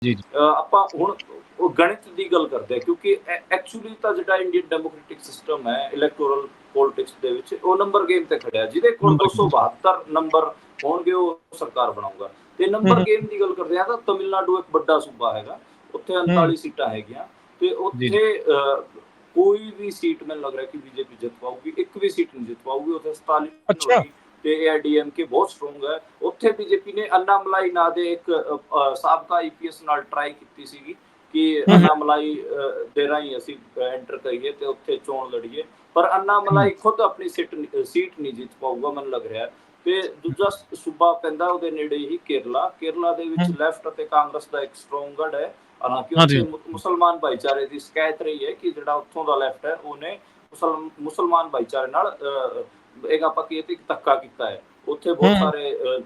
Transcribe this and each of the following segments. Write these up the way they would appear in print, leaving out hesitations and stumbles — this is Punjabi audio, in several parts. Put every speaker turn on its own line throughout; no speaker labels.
ਜੀ, ਜੀ।
ਆਪਾਂ ਹੁਣ ਉਹ ਗਣਿਤ ਦੀ ਗੱਲ ਕਰਦੇ ਆ, ਕਿਉਂਕਿ ਐਕਚੁਅਲੀ ਤਾਂ ਜਿਹੜਾ ਇੰਡੀਅਨ ਡੈਮੋਕ੍ਰੈਟਿਕ ਸਿਸਟਮ ਹੈ ਇਲੈਕਟੋਰਲ ਪੋਲਿਟਿਕਸ ਦੇ ਵਿੱਚ, ਉਹ ਨੰਬਰ ਗੇਮ ਤੇ ਖੜਿਆ। ਜਿਹਦੇ ਕੋਲ
ਨੰਬਰ ਗੇਮ 'ਚ।
272 ਨੰਬਰ ਹੋਣਗੇ ਉਹ ਸਰਕਾਰ ਬਣਾਊਗਾ। ਤੇ
ਹੂੰ,
ਨੰਬਰ
ਹੂੰ,
ਗੇਮ ਦੀ ਗੱਲ ਕਰਦੇ ਆ ਤਾਂ ਤਮਿਲਨਾਡੂ ਇੱਕ ਵੱਡਾ ਸੂਬਾ ਹੈਗਾ, ਉੱਥੇ
ਹੂੰ।
39 ਸੀਟਾਂ ਹੈਗੀਆਂ ਤੇ
ਜੀ, ਜੀ।
ਉੱਥੇ ਕੋਈ ਵੀ ਸੀਟ ਮੈਨੂੰ ਲੱਗ ਰਿਹਾ ਕਿ ਬੀਜੇਪੀ ਜਿੱਤ ਪਾਊਗੀ, ਇੱਕ ਵੀ ਸੀਟ ਨਹੀਂ ਜਿੱਤ ਪਾਊਗੀ। ਉੱਥੇ 47
ਅੱਛਾ।
ਹੋਗੀ ਤੇ ਏਆਈਡੀਐਮਕੇ ਬਹੁਤ ਸਟਰੋਂਗ ਹੈ। ਉੱਥੇ ਬੀਜੇਪੀ ਨੇ ਅੰਨਾਮਲਾਈ ਨਾਂ ਦੇ ਇੱਕ ਸਾਬਕਾ ਆਈਪੀਐਸ ਨਾਲ ਟਰਾਈ ਕੀਤੀ ਸੀਗੀ ਕਿ
ਹੂੰ, ਹੂੰ,
ਅੰਨਾਮਲਾਈ ਦੇ ਰਾਹੀਂ ਅਸੀਂ ਐਂਟਰ ਕਰੀਏ ਤੇ ਉੱਥੇ ਚੋਣ ਲੜੀਏ, ਪਰ
ਹੂੰ।
ਅੰਨਾਮਲਾਈ ਖੁਦ ਆਪਣੀ ਸੀਟ ਨਹੀਂ ਜਿੱਤ ਪਾਊਗਾ ਮੈਨੂੰ ਲੱਗ ਰਿਹਾ। ਤੇ ਦੂਜਾ ਸੂਬਾ ਪੈਂਦਾ ਉਹਦੇ ਨੇੜੇ ਹੀ ਕੇਰਲਾ। ਕੇਰਲਾ ਦੇ ਵਿੱਚ
ਹੂੰ।
ਲੈਫਟ ਅਤੇ ਕਾਂਗਰਸ ਦਾ ਇੱਕ ਸਟਰੋਂਗ ਗੜ ਹੈ। ਹਾਲਾਂਕਿ ਉੱਥੇ
ਹਾਂਜੀ।
ਮੁਸਲਮਾਨ ਭਾਈਚਾਰੇ ਦੀ ਸ਼ਿਕਾਇਤ ਰਹੀ ਹੈ ਕਿ ਜਿਹੜਾ ਉੱਥੋਂ ਦਾ ਲੈਫਟ ਹੈ ਉਹਨੇ ਮੁਸਲਮਾਨ ਭਾਈਚਾਰੇ ਨਾਲ ਇੱਕ ਆਪਾਂ ਕਹੀਏ ਤੇ ਧੱਕਾ ਕੀਤਾ ਹੈ। ਉੱਥੇ
ਹੂੰ,
ਬਹੁਤ
ਹੂੰ,
ਸਾਰੇ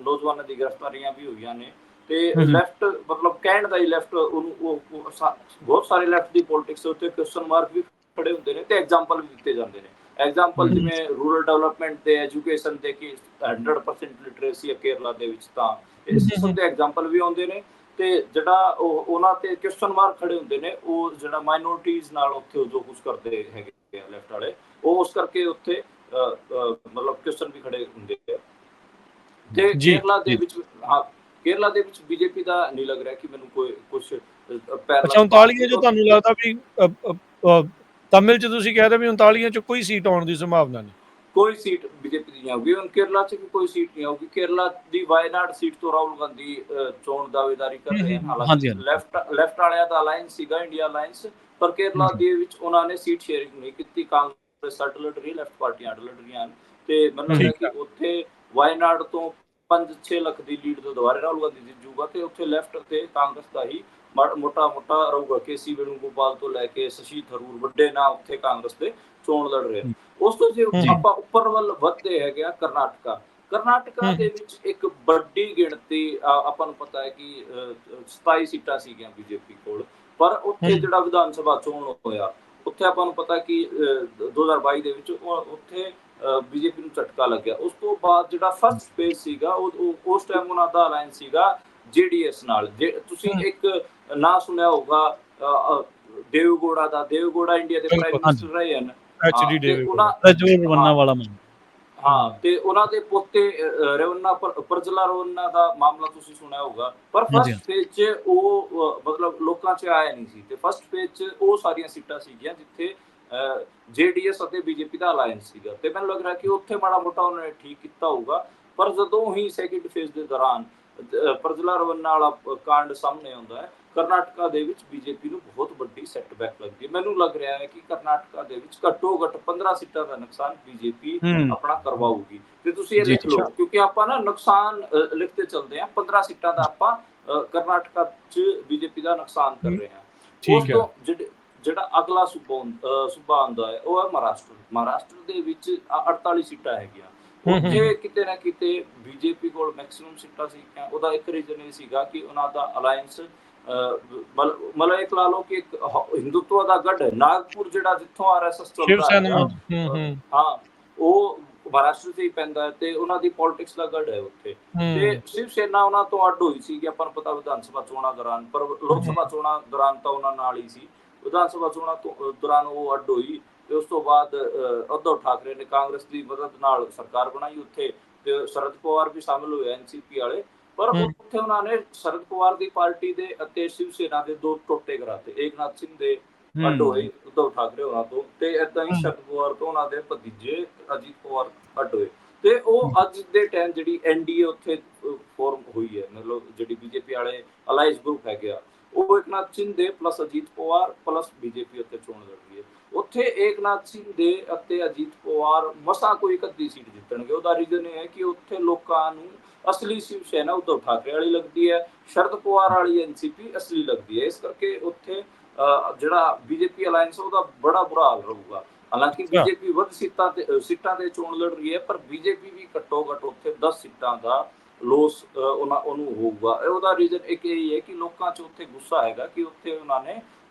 ਨੌਜਵਾਨਾਂ ਦੀ ਗ੍ਰਿਫਤਾਰੀਆਂ ਵੀ ਹੋਈਆਂ ਨੇ ਤੇ
ਹੂੰ, ਹੂੰ।
ਲੈਫਟ ਮਤਲਬ ਕਹਿਣ ਦਾ ਹੀ ਲੈਫਟ ਉਹਨੂੰ ਬਹੁਤ ਸਾਰੇ ਲੈਫਟ ਦੀ ਪੋਲਿਟਿਕਸ ਉੱਤੇ ਕੁਐਸਚਨ ਮਾਰਕ ਵੀ ਖੜੇ ਹੁੰਦੇ ਨੇ ਤੇ ਐਗਜ਼ਾਮਪਲ ਵੀ ਦਿੱਤੇ ਜਾਂਦੇ ਨੇ। ਐਗਜ਼ਾਮਪਲ
ਹੂੰ,
ਜਿਵੇਂ ਰੂਰਲ ਡਿਵੈਲਪਮੈਂਟ ਤੇ ਐਜੂਕੇਸ਼ਨ ਤੇ ਕਿ 100% ਲਿਟਰੇਸੀ ਹੈ ਕੇਰਲਾ ਦੇ ਵਿੱਚ, ਤਾਂ ਇਸ
ਹੂੰ,
ਕਿਸਮ
ਹੂੰ।
ਦੇ ਐਗਜ਼ਾਮਪਲ ਵੀ ਆਉਂਦੇ ਨੇ। ਤੇ ਜਿਹੜਾ ਉਹਨਾਂ ਤੇ ਕੁਐਸਚਨ ਮਾਰਕ ਖੜੇ ਹੁੰਦੇ ਨੇ, ਉਹ ਜਿਹੜਾ ਮਾਈਨੋਰਿਟੀਜ਼ ਨਾਲ ਉੱਥੇ ਜੋ ਕੁਝ ਕਰਦੇ ਹੈਗੇ ਆ ਲੈਫਟ ਵਾਲੇ, ਉਹ ਉਸ ਕਰਕੇ ਉੱਥੇ ਮਤਲਬ ਕੁਐਸਚਨ ਵੀ ਖੜੇ ਹੁੰਦੇ ਆ। ਤੇ
ਜੀ,
ਕੇਰਲਾ ਦੇ
ਜੀ।
ਵਿੱਚ ਕੇਰਲਾ ਦੇ ਵਿੱਚ ਬੀਜੇਪੀ ਦਾ ਨਹੀਂ ਲੱਗ ਰਿਹਾ ਕਿ ਮੈਨੂੰ ਕੋਈ ਕੁਛ ਪੈਰ
ਅੱਛਾ,
ਲੱਗ ਪਾਣਗੇ।
39 'ਚ ਤੁਹਾਨੂੰ ਲੱਗਦਾ ਵੀ ਤਮਿਲ 'ਚ ਤੁਸੀਂ ਕਹਿ ਰਹੇ ਵੀ 39 'ਚ ਕੋਈ ਸੀਟ ਆਉਣ ਦੀ ਸੰਭਾਵਨਾ ਨਹੀਂ।
ਕੋਈ ਸੀਟ ਬੀਜੇਪੀ ਦੀ ਨਹੀਂ ਆਊਗੀ। ਹੁਣ ਕੇਰਲਾ 'ਚ ਵੀ ਕੋਈ ਸੀਟ ਨਹੀਂ ਆਊਗੀ। ਕੇਰਲਾ ਦੀ ਵਾਇਨਾਡ ਸੀਟ ਤੋਂ ਰਾਹੁਲ ਗਾਂਧੀ ਚੋਣ ਦਾਅਵੇਦਾਰੀ ਕਰ
ਹੂੰ,
ਰਹੇ
ਹੂੰ,
ਹਨ।
ਹੂੰ।
ਹਾਲਾਂਕਿ
ਹਾਂਜੀ, ਹਾਂਜੀ।
ਲੈਫਟ ਵਾਲਿਆਂ ਦਾ ਅਲਾਇੰਸ ਸੀਗਾ, ਇੰਡੀਆ ਅਲਾਇੰਸ, ਪਰ
ਹੂੰ,
ਕੇਰਲਾ
ਹੂੰ।
ਦੇ ਵਿੱਚ ਉਹਨਾਂ ਨੇ ਸੀਟ ਸ਼ੇਅਰਿੰਗ ਨਹੀਂ ਕੀਤੀ। ਕਾਂਗਰਸ ਅੱਡ ਲੜ ਰਹੀ, ਲੈਫਟ ਪਾਰਟੀਆਂ ਅੱਡ ਲੜ ਰਹੀਆਂ ਹਨ ਤੇ ਮੈਨੂੰ ਲੱਗ ਰਿਹਾ
ਠੀਕ
ਕਿ
ਹੈ।
ਉੱਥੇ ਵਾਇਨਾਡ ਤੋਂ 5-6 ਲੱਖ ਦੀ ਲੀਡ ਤੋਂ ਦੁਬਾਰਾ ਰਾਹੁਲ ਗਾਂਧੀ ਜਿੱਤ ਜੂਗਾ ਤੇ ਉੱਥੇ ਲੈਫਟ ਤੇ ਕਾਂਗਰਸ ਦਾ ਹੀ ਮੋਟਾ ਰਹੂਗਾ। ਕੇਸੀ ਵੇਣੂਗੋਪਾਲ ਤੋਂ ਲੈ ਕੇ ਸ਼ਸ਼ੀ ਥਰੂਰ ਵੱਡੇ ਨਾਂ ਉੱਥੇ ਕਾਂਗਰਸ ਦੇ ਚੋਣ ਲੜ ਰਹੇ ਹਨ।
ਹੂੰ,
ਉਸ ਤੋਂ ਜੇ
ਹੂੰ,
ਆਪਾਂ ਉੱਪਰ ਵੱਲ ਵੱਧਦੇ ਹੈਗੇ ਆ, ਕਰਨਾਟਕਾ
ਹੂੰ,
ਦੇ ਵਿੱਚ ਇੱਕ ਵੱਡੀ ਗਿਣਤੀ ਆਪਾਂ ਨੂੰ ਪਤਾ ਹੈ ਕਿ 27 ਸੀਟਾਂ ਸੀਗੀਆਂ ਬੀਜੇਪੀ ਕੋਲ, ਪਰ ਉੱਥੇ
ਹੂੰ,
ਜਿਹੜਾ ਵਿਧਾਨ ਸਭਾ ਚੋਣ ਹੋਇਆ, ਉੱਥੇ ਆਪਾਂ ਨੂੰ ਪਤਾ ਕਿ 2022 ਦੇ ਵਿੱਚ ਉੱਥੇ ਬੀਜੇਪੀ ਨੂੰ ਝਟਕਾ ਲੱਗਿਆ। ਉਸ ਤੋਂ ਬਾਅਦ ਜਿਹੜਾ ਫਸਟ ਫੇਜ਼ ਸੀਗਾ ਉਸ ਟਾਈਮ ਉਹਨਾਂ ਦਾ ਅਲਾਇੰਸ ਸੀਗਾ ਜੇਡੀਐਸ ਨਾਲ। ਜੇ ਤੁਸੀਂ
ਹੂੰ।
ਇੱਕ ਨਾਂ ਸੁਣਿਆ ਹੋਊਗਾ ਦੇਵਗੌੜਾ ਦਾ, ਦੇਵਗੌੜਾ ਇੰਡੀਆ ਦੇ ਪ੍ਰਾਈਮ
ਬਿਲਕੁਲ, ਹਾਂਜੀ।
ਮਿਨਿਸਟਰ ਰਹੇ ਹਨ।
ਐਚਡੀ
ਤੇ
ਦੇਵੇਗੌੜਾ,
ਉਹਨਾਂ
ਪ੍ਰਜਵਲ
ਹਾਂ
ਰੰਨਾ ਵਾਲਾ ਮੁੰਡਾ।
ਹਾਂ
ਹੂੰ।
ਤੇ ਉਹਨਾਂ ਦੇ ਪੋਤੇ ਪ੍ਰਜਲਾ ਰਵੰਨਾ ਦਾ ਮਾਮਲਾ ਤੁਸੀਂ ਸੁਣਿਆ ਹੋਊਗਾ। ਪਰ
ਹਾਂਜੀ,
ਫਸਟ
ਹਾਂਜੀ।
ਫੇਜ਼ 'ਚ ਉਹ ਮਤਲਬ ਲੋਕਾਂ 'ਚ ਆਇਆ ਨਹੀਂ ਸੀ ਤੇ ਫਸਟ ਫੇਜ਼ 'ਚ ਉਹ ਸਾਰੀਆਂ ਸੀਟਾਂ ਸੀਗੀਆਂ ਜਿੱਥੇ ਜੇਡੀਐਸ ਅਤੇ ਬੀਜੇਪੀ ਦਾ ਅਲਾਇੰਸ ਸੀਗਾ ਤੇ ਮੈਨੂੰ ਲੱਗ ਰਿਹਾ ਕਿ ਉੱਥੇ ਮਾੜਾ ਮੋਟਾ ਉਹਨਾਂ ਨੇ ਠੀਕ ਕੀਤਾ ਹੋਊਗਾ। ਪਰ ਜਦੋਂ ਹੀ ਸੈਕਿੰਡ ਫੇਜ਼ ਦੇ ਦੌਰਾਨ ਪ੍ਰਜਲਾ ਰਵੰਨਾ ਵਾਲਾ ਕਾਂਡ ਸਾਹਮਣੇ ਆਉਂਦਾ ਹੈ, ਕਰਨਾਟਕਾ ਦੇ ਵਿੱਚ ਬੀਜੇਪੀ ਨੂੰ ਬਹੁਤ ਵੱਡੀ ਸੈਟਬੈਕ ਲੱਗਦੀ ਹੈ। ਮੈਨੂੰ ਲੱਗ ਰਿਹਾ ਹੈ ਕਿ ਕਰਨਾਟਕਾ ਦੇ ਵਿੱਚ ਘੱਟੋ ਘੱਟ 15 ਸੀਟਾਂ ਦਾ ਨੁਕਸਾਨ ਬੀਜੇਪੀ
ਹੂੰ।
ਆਪਣਾ ਕਰਵਾਊਗੀ। ਤੇ ਤੁਸੀਂ ਇਹ
ਜੀ,
ਲਿਖ
ਜੀ।
ਲਓ, ਕਿਉਂਕਿ ਆਪਾਂ ਨਾ ਨੁਕਸਾਨ ਲਿਖਦੇ ਚੱਲਦੇ ਹਾਂ। 15 ਸੀਟਾਂ ਦਾ ਆਪਾਂ ਕਰਨਾਟਕਾ 'ਚ ਬੀਜੇਪੀ ਦਾ ਨੁਕਸਾਨ ਕਰ
ਹੂੰ,
ਰਹੇ ਹਾਂ। ਉਸ
ਠੀਕ ਹੈ।
ਤੋਂ ਜਿਹੜਾ ਅਗਲਾ ਸੂਬਾ ਆਉਂਦਾ ਹੈ ਉਹ ਹੈ ਮਹਾਰਾਸ਼ਟਰ। ਮਹਾਰਾਸ਼ਟਰ ਦੇ ਵਿੱਚ 48 ਸੀਟਾਂ ਹੈਗੀਆਂ।
ਹੂੰ, ਹੂੰ, ਹੂੰ।
ਉੱਥੇ ਕਿਤੇ ਨਾ ਕਿਤੇ ਬੀਜੇਪੀ ਕੋਲ ਮੈਕਸਿਮਮ ਸੀਟਾਂ ਸੀਗੀਆਂ। ਉਹਦਾ ਇੱਕ ਰੀਜ਼ਨ ਇਹ ਸੀਗਾ ਕਿ ਉਹਨਾਂ ਦਾ ਅਲਾਇੰਸ ਮਤਲਬ ਇੱਕ ਲਾ ਲਓ ਕਿ ਇੱਕ ਹਿੰਦੂਤਵ ਦਾ ਗੜ ਹੈ। ਨਾਗਪੁਰ ਜਿਹੜਾ ਜਿੱਥੋਂ ਆਰਐਸਐਸ
ਸ਼ਿਵ
ਚੱਲਦਾ
ਸੈਨਾ।
ਹੈਗਾ,
ਹੂੰ, ਹੂੰ,
ਹਾਂ, ਉਹ ਮਹਾਰਾਸ਼ਟਰ 'ਚ ਹੀ ਪੈਂਦਾ ਹੈ ਤੇ ਉਹਨਾਂ ਦੀ ਪੋਲਿਟਿਕਸ ਦਾ ਗੜ ਹੈ ਉੱਥੇ। ਤੇ
ਹੂੰ,
ਸ਼ਿਵ ਸੈਨਾ ਉਹਨਾਂ ਤੋਂ ਅੱਡ ਹੋਈ ਸੀ, ਆਪਾਂ ਨੂੰ ਪਤਾ ਵਿਧਾਨ ਸਭਾ ਚੋਣਾਂ ਦੌਰਾਨ, ਪਰ ਲੋਕ
ਹੂੰ,
ਸਭਾ ਚੋਣਾਂ ਦੌਰਾਨ ਤਾਂ ਉਹਨਾਂ ਨਾਲ ਹੀ ਸੀ। ਵਿਧਾਨ ਸਭਾ ਚੋਣਾਂ ਦੌਰਾਨ ਉਹ ਅੱਡ ਹੋਈ ਤੇ ਉਸ ਤੋਂ ਬਾਅਦ ਉद्धਵ ਠਾਕਰੇ ਨੇ ਕਾਂਗਰਸ ਦੀ ਮਦਦ ਨਾਲ ਸਰਕਾਰ ਬਣਾਈ ਉੱਥੇ ਤੇ ਸ਼ਰਦ ਪਵਾਰ ਵੀ ਸ਼ਾਮਿਲ ਹੋਏ ਐਨਸੀਪੀ ਵਾਲੇ। ਪਰ
ਹੂੰ,
ਉੱਥੇ ਉਹਨਾਂ ਨੇ ਸ਼ਰਦ ਪਵਾਰ ਦੀ ਪਾਰਟੀ ਦੇ ਅਤੇ ਸ਼ਿਵ ਸੈਨਾ ਦੇ ਦੋ ਟੋਟੇ ਕਰਾਤੇ। ਏਕਨਾਥ ਸਿੰਘ ਦੇ ਅੱਡ ਹੋਏ
ਹੂੰ,
ਉद्धਵ ਠਾਕਰੇ ਹੋਰਾਂ ਤੋਂ ਤੇ ਏਦਾਂ ਹੀ
ਹੂੰ।
ਸ਼ਰਦ ਪਵਾਰ ਤੋਂ ਉਹਨਾਂ ਦੇ ਭਤੀਜੇ ਅਜੀਤ ਪਵਾਰ ਅੱਡ ਹੋਏ। ਤੇ ਉਹ ਅੱਜ ਦੇ ਟਾਈਮ ਜਿਹੜੀ ਐਨਡੀਏ ਉੱਥੇ ਫੋਰਮ ਹੋਈ ਹੈ, ਮਤਲਬ ਜਿਹੜੀ ਬੀਜੇਪੀ ਵਾਲੇ ਅਲਾਈਜ਼ ਗਰੁੱਪ ਹੈਗੇ ਆ, ਉਹ Eknath Shinde plus Ajit Pawar plus BJP ਉੱਤੇ ਚੋਣ ਲੜ ਰਹੀ ਹੈ। ਉੱਥੇ ਏਕਨਾਥ ਸ਼ਿੰਦੇ ਅਤੇ ਅਜੀਤ ਪਵਾਰ ਮਸਾਂ ਕੋਈ ਇੱਕ ਅੱਧੀ ਸੀਟ ਜਿੱਤਣਗੇ। ਉਹਦਾ ਰੀਜ਼ਨ ਇਹ ਹੈ ਕਿ ਉੱਥੇ ਲੋਕਾਂ ਨੂੰ ਅਸਲੀ ਸ਼ਿਵ ਸੈਨਾ ਉद्धਵ ਠਾਕਰੇ ਵਾਲੀ ਲੱਗਦੀ ਹੈ, ਸ਼ਰਦ ਪਵਾਰ ਵਾਲੀ ਐਨਸੀਪੀ ਅਸਲੀ ਲੱਗਦੀ ਹੈ। ਇਸ ਕਰਕੇ ਉੱਥੇ ਜਿਹੜਾ ਬੀਜੇਪੀ ਅਲਾਇੰਸ ਉਹਦਾ ਬੜਾ ਬੁਰਾ ਹਾਲ ਰਹੂਗਾ। ਹਾਲਾਂਕਿ
ਅੱਛਾ।
ਬੀਜੇਪੀ ਵੱਧ ਸੀਟਾਂ ਤੇ ਚੋਣ ਲੜ ਰਹੀ ਹੈ, ਪਰ ਬੀਜੇਪੀ ਵੀ ਘੱਟੋ ਘੱਟ ਉੱਥੇ 10 ਸੀਟਾਂ ਦਾ ਲੋਸ ਉਹਨੂੰ ਹੋਊਗਾ। ਉਹਦਾ ਰੀਜ਼ਨ ਇੱਕ ਇਹ ਹੈ ਕਿ ਲੋਕਾਂ 'ਚ ਉੱਥੇ ਗੁੱਸਾ ਹੈਗਾ ਕਿ ਉੱਥੇ ਉਹਨਾਂ ਨੇ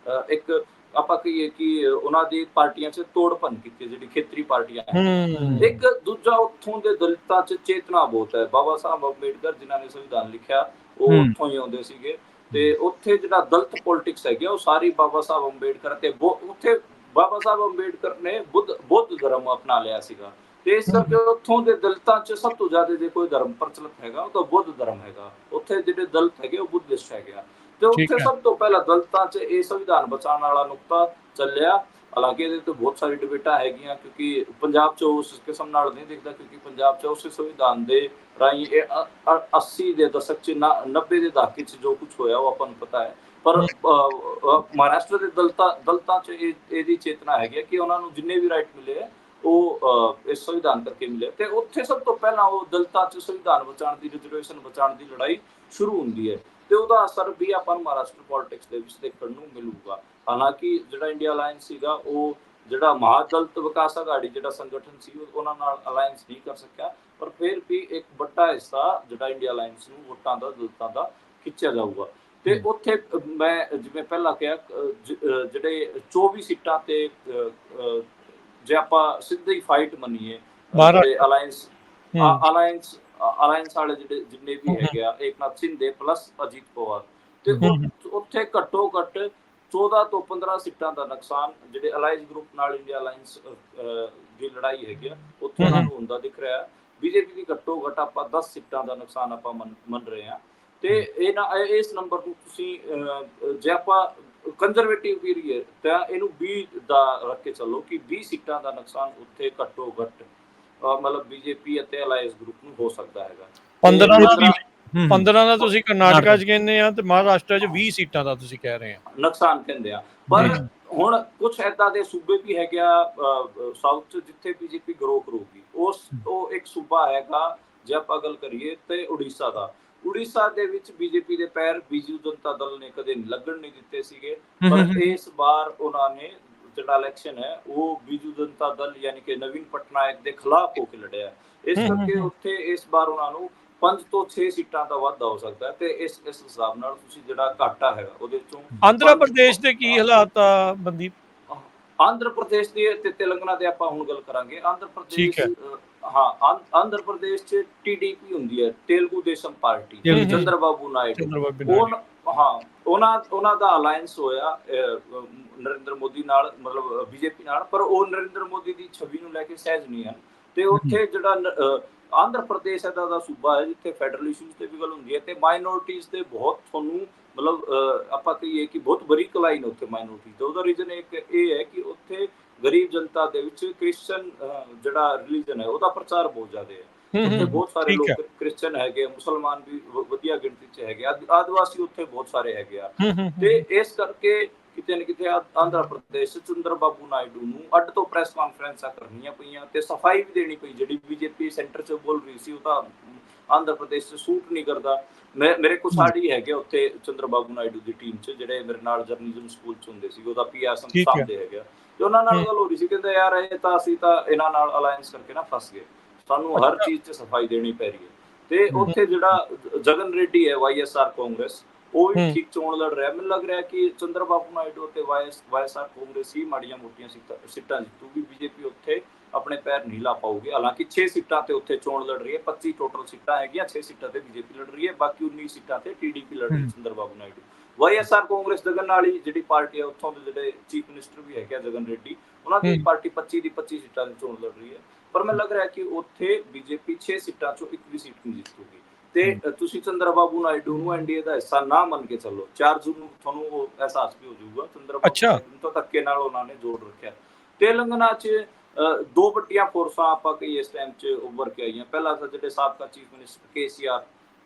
ਇੱਕ ਆਪਾਂ ਕਹੀਏ ਕਿ ਉਹਨਾਂ ਦੀ ਪਾਰਟੀਆਂ 'ਚ ਤੋੜ ਭੰਨ ਕੀਤੀ, ਜਿਹੜੀ ਖੇਤਰੀ ਪਾਰਟੀਆਂ ਹੈਗੀਆਂ।
ਹੂੰ,
ਇੱਕ ਦੂਜਾ ਉੱਥੋਂ ਦੇ ਦਲਿਤਾਂ 'ਚ ਚੇਤਨਾ ਬਹੁਤ ਹੈ। ਬਾਬਾ ਸਾਹਿਬ ਅੰਬੇਡਕਰ ਜਿਨ੍ਹਾਂ ਨੇ ਸੰਵਿਧਾਨ ਲਿਖਿਆ, ਉਹ
ਹੂੰ।
ਉੱਥੋਂ ਹੀ ਆਉਂਦੇ ਸੀਗੇ। ਤੇ ਉੱਥੇ ਜਿਹੜਾ ਦਲਿਤ ਪੋਲਿਟਿਕਸ ਹੈਗੀ ਉਹ ਸਾਰੀ ਬਾਬਾ ਸਾਹਿਬ ਅੰਬੇਡਕਰ ਤੇ ਉੱਥੇ ਬਾਬਾ ਸਾਹਿਬ ਅੰਬੇਡਕਰ ਨੇ ਬੁੱਧ ਧਰਮ ਅਪਣਾ ਲਿਆ ਸੀਗਾ, ਤੇ ਇਸ ਕਰਕੇ ਉੱਥੋਂ ਦੇ ਦਲਿਤਾਂ 'ਚ ਸਭ ਤੋਂ ਜ਼ਿਆਦਾ ਜੇ ਕੋਈ ਧਰਮ ਪ੍ਰਚਲਿਤ ਹੈਗਾ ਉਹ ਤਾਂ ਬੁੱਧ ਧਰਮ ਹੈਗਾ। ਉੱਥੇ ਜਿਹੜੇ ਦਲਿਤ ਹੈਗੇ ਉਹ ਬੁੱਧਿਸਟ ਹੈਗੇ ਆ, ਤੇ ਉੱਥੇ ਸਭ ਤੋਂ ਪਹਿਲਾਂ ਦਲਿਤਾਂ 'ਚ ਇਹ ਸੰਵਿਧਾਨ ਬਚਾਉਣ ਵਾਲਾ ਨੁਕਤਾ ਚੱਲਿਆ। ਹਾਲਾਂਕਿ ਇਹਦੇ ਤੋਂ ਬਹੁਤ ਸਾਰੀ ਡਿਬੇਟਾਂ ਹੈਗੀਆਂ, ਕਿਉਂਕਿ ਪੰਜਾਬ 'ਚ ਉਸ ਕਿਸਮ ਨਾਲ ਨਹੀਂ ਦਿਖਦਾ, ਕਿਉਂਕਿ ਪੰਜਾਬ 'ਚ ਉਸੇ ਸੰਵਿਧਾਨ ਦੇ ਰਾਹੀਂ ਇਹ 80 ਦੇ ਦਸ਼ਕ 'ਚ 90 ਦੇ ਦਹਾਕੇ 'ਚ ਜੋ ਕੁਝ ਹੋਇਆ ਉਹ ਆਪਾਂ ਨੂੰ ਪਤਾ ਹੈ। ਪਰ ਮਹਾਰਾਸ਼ਟਰ ਦੇ ਦਲਿਤਾਂ 'ਚ ਇਹਦੀ ਚੇਤਨਾ ਹੈਗੀ ਕਿ ਉਹਨਾਂ ਨੂੰ ਜਿੰਨੇ ਵੀ ਰਾਈਟ ਮਿਲੇ ਹੈ ਉਹ ਇਸ ਸੰਵਿਧਾਨ ਕਰਕੇ ਮਿਲੇ, ਤੇ ਉੱਥੇ ਸਭ ਤੋਂ ਪਹਿਲਾਂ ਉਹ ਦਲਿਤਾਂ 'ਚ ਸੰਵਿਧਾਨ ਬਚਾਉਣ ਦੀ, ਰਿਜ਼ਰਵੇਸ਼ਨ ਬਚਾਉਣ ਦੀ ਲੜਾਈ ਸ਼ੁਰੂ ਹੁੰਦੀ ਹੈ, ਤੇ ਉਹਦਾ ਅਸਰ ਵੀ ਆਪਾਂ ਨੂੰ ਮਹਾਰਾਸ਼ਟਰ ਪੋਲਿਟਿਕਸ ਦੇ ਵਿੱਚ ਦੇਖਣ ਨੂੰ ਮਿਲੂਗਾ। ਹਾਲਾਂਕਿ ਜਿਹੜਾ ਇੰਡੀਆ ਅਲਾਇੰਸ ਸੀਗਾ ਉਹ ਜਿਹੜਾ ਮਹਾਦਲਿਤ ਵਿਕਾਸ ਅਘਾੜੀ ਜਿਹੜਾ ਸੰਗਠਨ ਸੀ ਉਹਨਾਂ ਨਾਲ ਅਲਾਇੰਸ ਨਹੀਂ ਕਰ ਸਕਿਆ, ਪਰ ਫਿਰ ਵੀ ਇੱਕ ਵੱਡਾ ਹਿੱਸਾ ਜਿਹੜਾ ਇੰਡੀਆ ਅਲਾਇੰਸ ਨੂੰ ਵੋਟਾਂ ਦਾ ਦਲਿਤਾਂ ਦਾ ਖਿੱਚਿਆ ਜਾਊਗਾ। ਤੇ ਉੱਥੇ ਮੈਂ ਜਿਵੇਂ ਪਹਿਲਾਂ ਕਿਹਾ ਜਿਹੜੇ 24 ਸੀਟਾਂ ਤੇ ਜੇ ਆਪਾਂ ਸਿੱਧੀ ਫਾਈਟ ਮੰਨੀਏ ਜਿਹੜੇ ਅਲਾਇੰਸ ਵਾਲੇ ਜਿਹੜੇ ਜਿੰਨੇ ਵੀ ਹੈਗੇ ਆ ਏਕਨਾਥ ਸ਼ਿੰਦੇ ਪਲੱਸ ਅਜੀਤ ਪਵਾਰ, ਤੇ ਉੱਥੇ ਘੱਟੋ ਘੱਟ 14 ਤੋਂ 15 ਸੀਟਾਂ ਦਾ ਨੁਕਸਾਨ ਜਿਹੜੇ ਅਲਾਇੰਸ ਗਰੁੱਪ ਨਾਲ ਇੰਡੀਆ ਅਲਾਇੰਸ ਦੀ ਲੜਾਈ ਹੈਗੀ ਆ ਉੱਥੇ ਉਹਨਾਂ ਨੂੰ ਹੁੰਦਾ ਦਿਖ ਰਿਹਾ। ਬੀਜੇਪੀ ਦੀ ਘੱਟੋ ਘੱਟ ਆਪਾਂ 10 ਸੀਟਾਂ ਦਾ ਨੁਕਸਾਨ ਆਪਾਂ ਮੰਨ ਰਹੇ ਹਾਂ, ਤੇ ਇਸ ਨੰਬਰ ਨੂੰ ਤੁਸੀਂ ਜੇ ਆਪਾਂ ਕੰਜ਼ਰਵੇਟਿਵ ਵੀ ਰਹੀਏ ਤਾਂ ਇਹਨੂੰ 20 ਦਾ ਰੱਖ ਕੇ ਚੱਲੋ ਕਿ 20 ਸੀਟਾਂ ਦਾ ਨੁਕਸਾਨ ਉੱਥੇ ਘੱਟੋ ਘੱਟ ਮਤਲਬ ਬੀਜੇਪੀ ਅਤੇ ਅਲਾਇੰਸ ਗਰੁੱਪ ਨੂੰ ਹੋ ਸਕਦਾ ਹੈਗਾ।
15 ਦਾ ਤੁਸੀਂ ਕਰਨਾਟਕਾ 'ਚ ਕਹਿੰਦੇ ਆ ਤੇ ਮਹਾਰਾਸ਼ਟਰ 'ਚ 20 ਸੀਟਾਂ ਦਾ ਤੁਸੀਂ ਕਹਿ ਰਹੇ ਆ
ਨੁਕਸਾਨ ਕਹਿੰਦੇ ਆ। ਪਰ ਹੁਣ ਕੁਝ ਏਦਾਂ ਦੇ ਸੂਬੇ ਵੀ ਹੈਗੇ ਆ ਸਾਊਥ 'ਚ ਜਿੱਥੇ ਬੀਜੇਪੀ ਗਰੋ ਕਰੂਗੀ। ਉਹ ਇੱਕ ਸੂਬਾ ਹੈਗਾ ਜੇ ਆਪਾਂ ਗੱਲ ਕਰੀਏ ਤੇ ਉੜੀਸਾ ਦਾ। ਉੜੀਸਾ ਦੇ ਵਿੱਚ ਬੀਜੇਪੀ ਦੇ ਪੈਰ ਬੀਜੂ ਜਨਤਾ ਦਲ ਨੇ ਕਦੇ ਲੱਗਣ ਨਹੀਂ ਦਿੱਤੇ ਸੀਗੇ, ਪਰ ਇਸ ਵਾਰ ਉਹਨਾਂ ਨੇ ਜਿਹੜਾ ਇਲੈਕਸ਼ਨ ਹੈ ਉਹ ਬੀਜੂ ਜਨਤਾ ਦਲ ਯਾਨੀ ਕਿ ਨਵੀਨ ਪਟਨਾਇਕ ਦੇ ਖਿਲਾਫ ਹੋ ਕੇ ਲੜਿਆ। ਇਸ ਕਰਕੇ ਉੱਥੇ ਇਸ ਵਾਰ ਉਹਨਾਂ ਨੂੰ 5 ਤੋਂ 6 ਸੀਟਾਂ ਦਾ ਵਾਧਾ ਹੋ ਸਕਦਾ ਹੈ, ਤੇ ਇਸ ਹਿਸਾਬ ਨਾਲ ਤੁਸੀਂ ਜਿਹੜਾ ਘਾਟਾ ਹੈਗਾ ਉਹਦੇ ਚੋਂ
ਆਂਧਰਾ ਪ੍ਰਦੇਸ਼ ਦੇ ਕੀ ਹਾਲਾਤ ਆ ਮਨਦੀਪ?
ਆਂਧਰਾ ਪ੍ਰਦੇਸ਼ ਦੀ ਤੇ ਤੇਲੰਗਾਨਾ ਦੇ ਆਪਾਂ ਹੁਣ ਗੱਲ ਕਰਾਂਗੇ। ਆਂਧਰਾ ਪ੍ਰਦੇਸ਼ ਆਂਧਰਾ ਪ੍ਰਦੇਸ਼ 'ਚ TDP ਹੁੰਦੀ ਹੈ, ਤੇਲਗੂ ਦੇਸ਼ਮ ਪਾਰਟੀ, ਚੰਦਰਬਾਬੂ ਨਾਇਡੂ। ਉਹਨਾਂ ਦਾ ਅਲਾਇੰਸ ਹੋਇਆ ਨਰਿੰਦਰ ਮੋਦੀ ਨਾਲ, ਮਤਲਬ ਬੀਜੇਪੀ ਨਾਲ, ਪਰ ਉਹ ਨਰਿੰਦਰ ਮੋਦੀ ਦੀ ਛਵੀ ਨੂੰ ਲੈ ਕੇ ਸਹਿਜ ਨਹੀਂ ਹਨ। ਤੇ ਉੱਥੇ ਜਿਹੜਾ ਆਂਧਰਾ ਪ੍ਰਦੇਸ਼ ਇਹਦਾ ਦਾ ਸੂਬਾ ਹੈ ਜਿੱਥੇ ਫੈਡਰਲ ਇਸ਼ੂਜ਼ ਤੇ ਵੀ ਗੱਲ ਹੁੰਦੀ ਹੈ, ਤੇ ਮਾਈਨੋਰਿਟੀਜ਼ ਤੇ ਬਹੁਤ ਤੁਹਾਨੂੰ ਮਤਲਬ ਆਪਾਂ ਕਹੀਏ ਕਿ ਬਹੁਤ ਬਰੀਕ ਲਾਈਨ ਉੱਥੇ ਮਾਈਨੋਰਿਟੀ ਤੇ। ਉਹਦਾ ਰੀਜ਼ਨ ਇੱਕ ਇਹ ਹੈ ਕਿ ਉੱਥੇ ਗਰੀਬ ਜਨਤਾ ਦੇ ਵਿੱਚ ਕ੍ਰਿਸਚਨ ਜਿਹੜਾ ਰਿਲੀਜਨ ਹੈ ਉਹਦਾ ਪ੍ਰਚਾਰ ਬਹੁਤ ਜ਼ਿਆਦਾ ਹੈ। ਉੱਥੇ ਬਹੁਤ ਸਾਰੇ ਲੋਕ ਕ੍ਰਿਸਚਨ ਹੈਗੇ, ਮੁਸਲਮਾਨ ਵੀ ਵਧੀਆ ਗਿਣਤੀ 'ਚ ਹੈਗੇ, ਆਦਿਵਾਸੀ ਉੱਥੇ ਬਹੁਤ ਸਾਰੇ ਹੈਗੇ ਆ, ਤੇ ਇਸ ਕਰਕੇ ਕਿਤੇ ਨਾ ਕਿਤੇ ਆਂਧਰਾ ਪ੍ਰਦੇਸ਼ ਚੰਦਰਬਾਬੂ ਨਾਇਡੂ ਨੂੰ ਅੱਡ ਤੋਂ ਪ੍ਰੈਸ ਕਾਨਫਰੰਸਾਂ ਕਰਨੀਆਂ ਪਈਆਂ, ਤੇ ਸਫਾਈ ਵੀ ਦੇਣੀ ਪਈ। ਜਿਹੜੀ ਬੀਜੇਪੀ ਸੈਂਟਰ 'ਚ ਬੋਲ ਰਹੀ ਸੀ ਉਹ ਤਾਂ ਆਂਧਰਾ ਪ੍ਰਦੇਸ਼ 'ਚ ਸੂਟ ਨਹੀਂ ਕਰਦਾ। ਮੇਰੇ ਕੋਲ ਸਾਡੀ ਹੈਗੇ ਉੱਥੇ ਚੰਦਰਬਾਬੂ ਨਾਇਡੂ ਦੀ ਟੀਮ 'ਚ ਜਿਹੜੇ ਮੇਰੇ ਨਾਲ ਜਰਨਲਿਜ਼ਮ ਸਕੂਲ 'ਚ ਹੁੰਦੇ ਸੀ, ਉਹਦਾ PR ਸਾਹਮਣੇ ਹੈਗਾ, ਤੇ ਉਹਨਾਂ ਨਾਲ ਗੱਲ ਹੋ ਰਹੀ ਸੀ, ਕਹਿੰਦੇ ਯਾਰ ਇਹ ਤਾਂ ਅਸੀਂ ਤਾਂ ਇਹਨਾਂ ਨਾਲ ਅਲਾਇੰਸ ਕਰਕੇ ਨਾ ਫਸ ਗਏ, ਸਾਨੂੰ ਹਰ ਚੀਜ਼ 'ਚ ਸਫਾਈ ਦੇਣੀ ਪੈ ਰਹੀ ਹੈ। ਤੇ ਉੱਥੇ ਜਿਹੜਾ ਜਗਨ ਰੈੱਡੀ ਹੈ YSR ਕਾਂਗਰਸ, ਉਹ ਵੀ ਠੀਕ ਚੋਣ ਲੜ ਰਿਹਾ। ਮੈਨੂੰ ਲੱਗ ਰਿਹਾ ਕਿ ਚੰਦਰਬਾਬੂ ਨਾਇਡੂ ਤੇ YSR ਕਾਂਗਰਸ ਹੀ ਮਾੜੀਆਂ ਮੋਟੀਆਂ ਸੀਟਾਂ ਜਿੱਤੂਗੀ, ਬੀਜੇਪੀ ਉੱਥੇ ਆਪਣੇ ਪੈਰ ਨਹੀਂ ਲਾ ਪਾਊਗੀ। ਹਾਲਾਂਕਿ 6 ਸੀਟਾਂ ਤੇ ਉੱਥੇ ਚੋਣ ਲੜ ਰਹੀ ਹੈ, 25 ਟੋਟਲ ਸੀਟਾਂ ਹੈਗੀਆਂ, 6 ਸੀਟਾਂ ਤੇ ਬੀਜੇਪੀ ਲੜ ਰਹੀ ਹੈ, ਬਾਕੀ 19 ਸੀਟਾਂ ਤੇ TDP ਲੜ ਰਹੀ ਹੈ ਚੰਦਰਬਾਬੂ ਨਾਇਡੂ। YSR ਕਾਂਗਰਸ ਜਗਨ ਵਾਲੀ ਜਿਹੜੀ ਪਾਰਟੀ ਹੈ, ਉੱਥੋਂ ਦੇ ਜਿਹੜੇ ਚੀਫ ਮਿਨਿਸਟਰ ਵੀ ਹੈਗੇ ਜਗਨ ਰੈੱਡੀ, ਉਹਨਾਂ ਦੀ ਪਾਰਟੀ 25 ਦੀ 25 ਸੀਟਾਂ ਦੀ ਚੋਣ ਲੜ ਰਹੀ ਹੈ। ਪਰ ਮੈਨੂੰ ਲੱਗ ਰਿਹਾ ਕਿ ਉੱਥੇ ਬੀਜੇਪੀ 6 ਸੀਟਾਂ ਚੋਂ ਇੱਕ ਵੀ ਸੀਟ ਨਹੀਂ ਜਿੱਤੂਗੀ। ਤੇ ਤੁਸੀਂ ਚੰਦਰਬਾਬੂ ਨਾਇਡੂ ਨੂੰ ਐਨਡੀਏ ਦਾ ਹਿੱਸਾ ਨਾ ਮੰਨ ਕੇ ਚੱਲੋ, 4 ਜੂਨ ਨੂੰ ਤੁਹਾਨੂੰ ਉਹ ਅਹਿਸਾਸ ਵੀ ਹੋ ਜਾਊਗਾ ਚੰਦਰਬਾਬੂ ਨਾਇਡੂ ਤੋਂ ਧੱਕੇ ਨਾਲ ਉਹਨਾਂ ਨੇ ਜੋੜ ਰੱਖਿਆ। ਤੇਲੰਗਾਨਾ 'ਚ ਦੋ ਵੱਡੀਆਂ ਫੋਰਸਾਂ ਆਪਾਂ ਕਹੀਏ ਇਸ ਟਾਈਮ 'ਚ ਉੱਭਰ ਕੇ ਆਈਆਂ। ਪਹਿਲਾਂ ਤਾਂ ਜਿਹੜੇ ਸਾਬਕਾ ਚੀਫ ਮਿਨਿਸਟਰ KCR,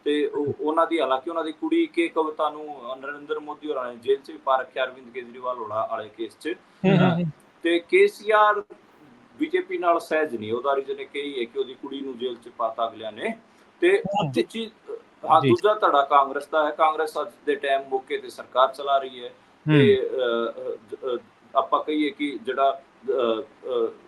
ਤੇ ਉਹਨਾਂ ਦੀ ਹਾਲਾਂਕਿ ਉਹਨਾਂ ਦੀ ਕੁੜੀ ਕੇ ਕਵਿਤਾ ਨੂੰ ਨਰਿੰਦਰ ਮੋਦੀ ਹੋਰਾਂ ਨੇ ਜੇਲ੍ਹ 'ਚ ਵੀ ਪਾ ਰੱਖਿਆ, ਅਰਵਿੰਦ ਕੇਜਰੀਵਾਲ ਵਾਲੇ ਕੇਸ 'ਚ, ਤੇ KCR ਬੀਜੇਪੀ ਨਾਲ ਸਹਿਜ ਨਹੀਂ। ਉਹਦਾ ਰੀਜ਼ਨ ਇੱਕ ਇਹ ਹੈ ਕਿ ਉਹਦੀ ਕੁੜੀ ਨੂੰ ਜੇਲ੍ਹ 'ਚ ਪਾਤਾ ਅਗਲਿਆਂ ਨੇ, ਤੇ ਦੂਜਾ ਧੜਾ ਕਾਂਗਰਸ ਦਾ ਹੈ। ਕਾਂਗਰਸ ਅੱਜ ਦੇ ਟਾਈਮ ਮੌਕੇ ਤੇ ਸਰਕਾਰ ਚਲਾ ਰਹੀ ਹੈ, ਤੇ ਆਪਾਂ ਕਹੀਏ ਕਿ ਜਿਹੜਾ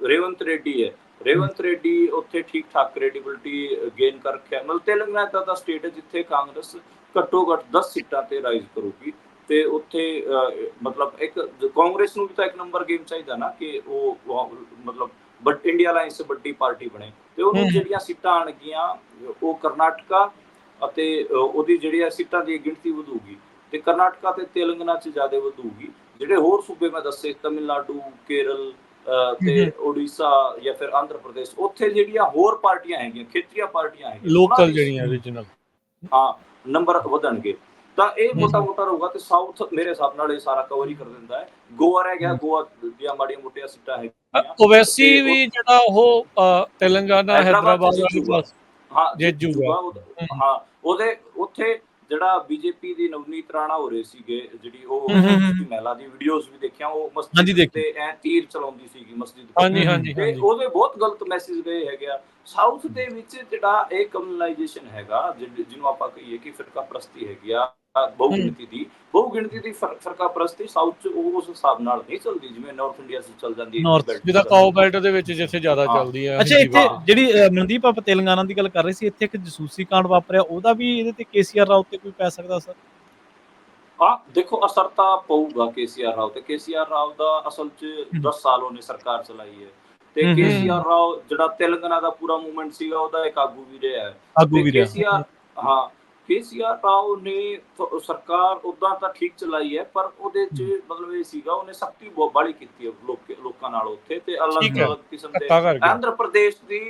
ਰੇਵੰਤ ਰੈੱਡੀ ਹੈ, ਰੇਵੰਤ ਰੈੱਡੀ ਉੱਥੇ ਠੀਕ ਠਾਕ ਕ੍ਰੈਡੀਬਿਲਿਟੀ ਗੇਨ ਕਰ ਰੱਖਿਆ। ਮਤਲਬ ਤੇਲੰਗਾਨਾ ਦਾ ਸਟੇਟ ਹੈ ਜਿੱਥੇ ਕਾਂਗਰਸ ਘੱਟੋ ਘੱਟ 10 ਸੀਟਾਂ ਤੇ ਰਾਈਜ਼ ਕਰੂਗੀ, ਤੇ ਉੱਥੇ ਮਤਲਬ ਇੱਕ ਕਾਂਗਰਸ ਨੂੰ ਵੀ ਤਾਂ ਇੱਕ ਨੰਬਰ ਗੇਮ ਚਾਹੀਦਾ ਨਾ ਕਿ ਉਹ ਮਤਲਬ ਇੰਡੀਆ ਅਲਾਇੰਸ ਵੱਡੀ ਪਾਰਟੀ ਬਣੇ, ਤੇ ਉਹਨੂੰ ਜਿਹੜੀਆਂ ਸੀਟਾਂ ਆਉਣਗੀਆਂ ਉਹ ਕਰਨਾਟਕਾ ਅਤੇ ਉਹਦੀ ਜਿਹੜੀਆਂ ਸੀਟਾਂ ਦੀ ਗਿਣਤੀ ਵਧੂਗੀ। ਤੇ ਕਰਨਾਟਕਾ ਤੇ ਤੇਲੰਗਾਨਾ 'ਚ ਜ਼ਿਆਦਾ ਵਧੂਗੀ। ਜਿਹੜੇ ਹੋਰ ਸੂਬੇ ਮੈਂ ਦੱਸੇ ਤਮਿਲਨਾਡੂ, ਕੇਰਲ ਤੇ ਉੜੀਸਾ ਜਾਂ ਫਿਰ ਆਂਧਰ ਪ੍ਰਦੇਸ਼, ਉੱਥੇ ਜਿਹੜੀਆਂ ਹੋਰ ਪਾਰਟੀਆਂ ਹੈਗੀਆਂ, ਖੇਤਰੀ ਪਾਰਟੀਆਂ ਹੈਗੀਆਂ, ਉਹਨਾਂ
ਲੋਕਲ
ਦੀ
ਜਿਹੜੀਆਂ ਰੀਜਨਲ।
ਹਾਂ ਨੰਬਰ ਵਧਣਗੇ। ਤਾਂ ਇਹ ਮੋਟਾ-ਮੋਟਾ ਰਹੂਗਾ ਤੇ ਸਾਊਥ ਮੇਰੇ ਹਿਸਾਬ ਨਾਲ ਇਹ ਸਾਰਾ ਕਵਰ ਹੀ ਕਰ ਦਿੰਦਾ ਹੈ। ਗੋਆ ਰਹਿ ਗਿਆ, ਗੋਆ ਦੀਆਂ ਮਾੜੀਆਂ-ਮੋਟੀਆਂ ਸੀਟਾਂ ਹੈਗੀਆਂ
ਓਵੈਸੀ
ਤੇ
ਵੀ ਜਿਹੜਾ ਉਹ ਤੇਲੰਗਾਨਾ
ਹੈਦਰਾਬਾਦ 'ਚ
ਹੈਦਰਾਬਾਦ ਵਾਲੀ
ਜਿੱਤੂਗਾ।
ਪਾਸ
ਹਾਂ
ਜਿੱਤ ਜੂਗਾ।
ਜਿੱਤੂਗਾ ਹਾਂ ਉਹਦੇ ਉੱਥੇ ਜਿਹੜਾ ਬੀਜੇਪੀ ਦੀ ਨਵਨੀਤ ਰਾਣਾ ਹੋ ਰਹੇ ਸੀਗੇ, ਜਿਹੜੀ ਉਹ ਮੁਸਲਿਮ ਮਹਿਲਾ ਦੀ ਵੀਡੀਓਜ਼ ਵੀ ਦੇਖਿਆ, ਉਹ
ਹਾਂਜੀ
ਮਸਜਿਦ
ਦੇਖੀ।
ਤੇ ਐ ਤੀਰ ਚਲਾਉਂਦੀ ਸੀਗੀ ਮਸਜਿਦ ਕੋਲ
ਹਾਂਜੀ ਹਾਂਜੀ
ਤੇ
ਹਾਂਜੀ
ਉਹਦੇ ਬਹੁਤ ਗਲਤ ਮੈਸੇਜ ਗਏ ਹੈਗੇ ਆ। ਸਾਊਥ ਦੇ ਵਿੱਚ ਜਿਹੜਾ ਇਹ ਕਮਿਊਨਲਾਈਜੇਸ਼ਨ ਹੈਗਾ, ਜਿਹਨੂੰ ਆਪਾਂ ਕਹੀਏ ਕਿ ਫਿਰਕਾ ਪ੍ਰਸਤੀ ਹੈਗੀ ਆ, ਬਹੁਗਿਣਤੀ ਦੀ ਫਿਰਕਾ ਪ੍ਰਸਤੀ ਸਾਊਥ 'ਚ ਉਸ ਹਿਸਾਬ ਨਾਲ ਨਹੀਂ ਚੱਲਦੀ ਜਿਵੇਂ ਨਾਰਥ ਇੰਡੀਆ 'ਚ ਚੱਲ ਜਾਂਦੀ ਹੈ।
ਜਿਹਦਾ ਕਾਓ ਬੈਲਟ ਦੇ ਵਿੱਚ ਜਿੱਥੇ ਜ਼ਿਆਦਾ ਚੱਲਦੀ ਆ।
ਅੱਛਾ, ਇੱਥੇ ਜਿਹੜੀ ਮਨਦੀਪ ਆਪਾਂ ਤੇਲੰਗਾਨਾ ਦੀ ਗੱਲ ਕਰ ਰਹੇ ਸੀ, ਇੱਥੇ ਇੱਕ ਜਸੂਸੀ ਕਾਂਡ ਵਾਪਰਿਆ, ਉਹਦਾ ਵੀ ਇਹਦੇ ਤੇ ਕੇਸੀਆਰ ਰਾਓ ਤੇ ਕੋਈ ਪੈ ਸਕਦਾ ਸਰ?
ਹਾਂ ਦੇਖੋ, ਅਸਰ ਤਾਂ ਪਊਗਾ ਕੇਸੀਆਰ ਰਾਓ ਤੇ। ਕੇਸੀਆਰ ਰਾਓ ਦਾ ਅਸਲ 'ਚ 10 ਸਾਲ ਉਹਨੇ ਸਰਕਾਰ ਚਲਾਈ ਹੈ ਤੇ ਕੇਸੀਆਰ ਰਾਓ ਜਿਹੜਾ ਤੇਲੰਗਾਨਾ ਦਾ ਪੂਰਾ ਮੂਵਮੈਂਟ ਸੀਗਾ, ਉਹਦਾ ਇੱਕ ਆਗੂ ਵੀ ਰਿਹਾ ਹੈ।
ਆਗੂ ਵੀ ਰਿਹਾ।
ਕੇਸੀਆਰ ਰਾਓ ਨੇ ਸਰਕਾਰ ਉਦਾਂ ਤਾਂ ਠੀਕ ਚਲਾਈ ਹੈ, ਪਰ ਉਹਦੇ 'ਚ ਮਤਲਬ ਇਹ ਸੀਗਾ, ਉਹਨੇ ਸਖਤੀ ਬਾਹਲੀ ਕੀਤੀ ਹੈ ਲੋਕਾਂ ਨਾਲ ਉੱਥੇ, ਤੇ ਅਲੱਗ-ਅਲੱਗ ਕਿਸਮ ਦੇ ਆਂਧਰ ਪ੍ਰਦੇਸ਼ ਦੀ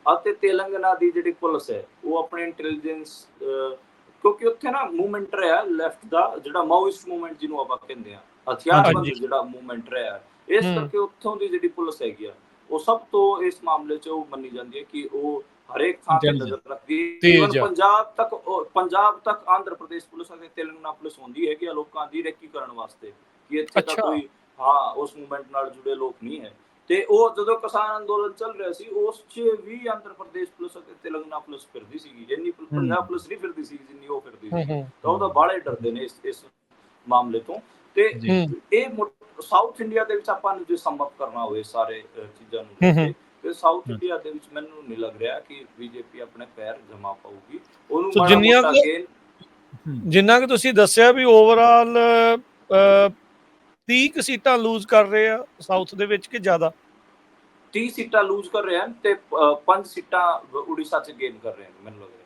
ਅਤੇ ਤੇਲੰਗਾਨਾ ਦੀ ਜਿਹੜੀ ਪੁਲਿਸ ਹੈ, ਉਹ ਆਪਣੇ ਇੰਟੈਲੀਜੈਂਸ, ਕਿਉਂਕਿ ਉੱਥੇ ਨਾ ਮੂਵਮੈਂਟ ਰਿਹਾ ਲੈਫਟ ਦਾ, ਜਿਹੜਾ ਮਾਓਇਸਟ ਮੂਵਮੈਂਟ ਜਿਹਨੂੰ ਆਪਾਂ ਕਹਿੰਦੇ ਆ, ਹਥਿਆਰਬੰਦ ਜਿਹੜਾ ਮੂਵਮੈਂਟ ਰਿਹਾ, ਇਸ ਕਰਕੇ ਉੱਥੋਂ ਦੀ ਜਿਹੜੀ ਪੁਲਿਸ ਹੈਗੀ ਆ, ਉਹ ਸਭ ਤੋਂ ਇਸ ਮਾਮਲੇ 'ਚ ਉਹ ਮੰਨੀ ਜਾਂਦੀ ਹੈ ਕਿ ਉਹ ਹਰੇਕ ਥਾਂ ਤੇ ਨਜ਼ਰ ਰੱਖਦੀ ਹੈ। ਪੰਜਾਬ ਤੱਕ ਆਂਧਰ ਪ੍ਰਦੇਸ਼ ਪੁਲਿਸ ਅਤੇ ਤੇਲੰਗਾਨਾ ਪੁਲਿਸ ਹੁੰਦੀ ਹੈਗੀ ਆ ਲੋਕਾਂ ਦੀ ਰੇਕੀ ਕਰਨ ਵਾਸਤੇ, ਕਿ ਇੱਥੇ ਤਾਂ ਕੋਈ ਉਸ ਮੂਵਮੈਂਟ ਨਾਲ ਜੁੜੇ ਲੋਕ ਨਹੀਂ ਹੈ। ਤੇ ਉਹ ਜਦੋਂ ਕਿਸਾਨ ਅੰਦੋਲਨ ਚੱਲ ਰਿਹਾ ਸੀ, ਉਸ 'ਚ ਵੀ ਆਂਧਰ ਪ੍ਰਦੇਸ਼ ਪੁਲਿਸ ਅਤੇ ਤੇਲੰਗਾਨਾ ਪੁਲਿਸ ਫਿਰਦੀ ਸੀਗੀ, ਜਿੰਨੀ ਪੰਜਾਬ ਪੁਲਿਸ ਨਹੀਂ ਫਿਰਦੀ ਸੀ ਜਿੰਨੀ ਉਹ ਫਿਰਦੀ ਸੀ। ਤਾਂ ਉਹਦਾ ਬਾਹਲੇ ਡਰਦੇ ਨੇ ਇਸ ਮਾਮਲੇ ਤੋਂ। ਤੇ ਇਹ ਸਾਊਥ ਇੰਡੀਆ ਦੇ ਵਿੱਚ ਆਪਾਂ ਨੂੰ ਜੇ ਸੰਭਵ ਕਰਨਾ ਹੋਵੇ ਸਾਰੇ ਚੀਜ਼ਾਂ ਨੂੰ, ਤੇ ਸਾਊਥ ਇੰਡੀਆ ਦੇ ਵਿੱਚ ਮੈਨੂੰ ਨਹੀਂ ਲੱਗ ਰਿਹਾ ਕਿ ਬੀਜੇਪੀ ਆਪਣੇ ਪੈਰ ਜਮਾ ਪਾਊਗੀ। ਉਹਨੂੰ
ਜਿੰਨਾ ਕਿ ਤੁਸੀਂ ਦੱਸਿਆ ਵੀ ਓਵਰਆਲ 30 ਸੀਟਾਂ ਲੂਜ਼ ਕਰ ਰਹੇ ਆ ਸਾਊਥ ਦੇ ਵਿੱਚ ਕਿ ਜ਼ਿਆਦਾ?
30 ਸੀਟਾਂ ਲੂਜ਼ ਕਰ ਰਹੇ ਹਨ ਤੇ 5 ਸੀਟਾਂ ਉੜੀਸਾ 'ਚ ਗੇਨ ਕਰ ਰਹੇ ਹਨ ਮੈਨੂੰ ਲੱਗ ਰਿਹਾ।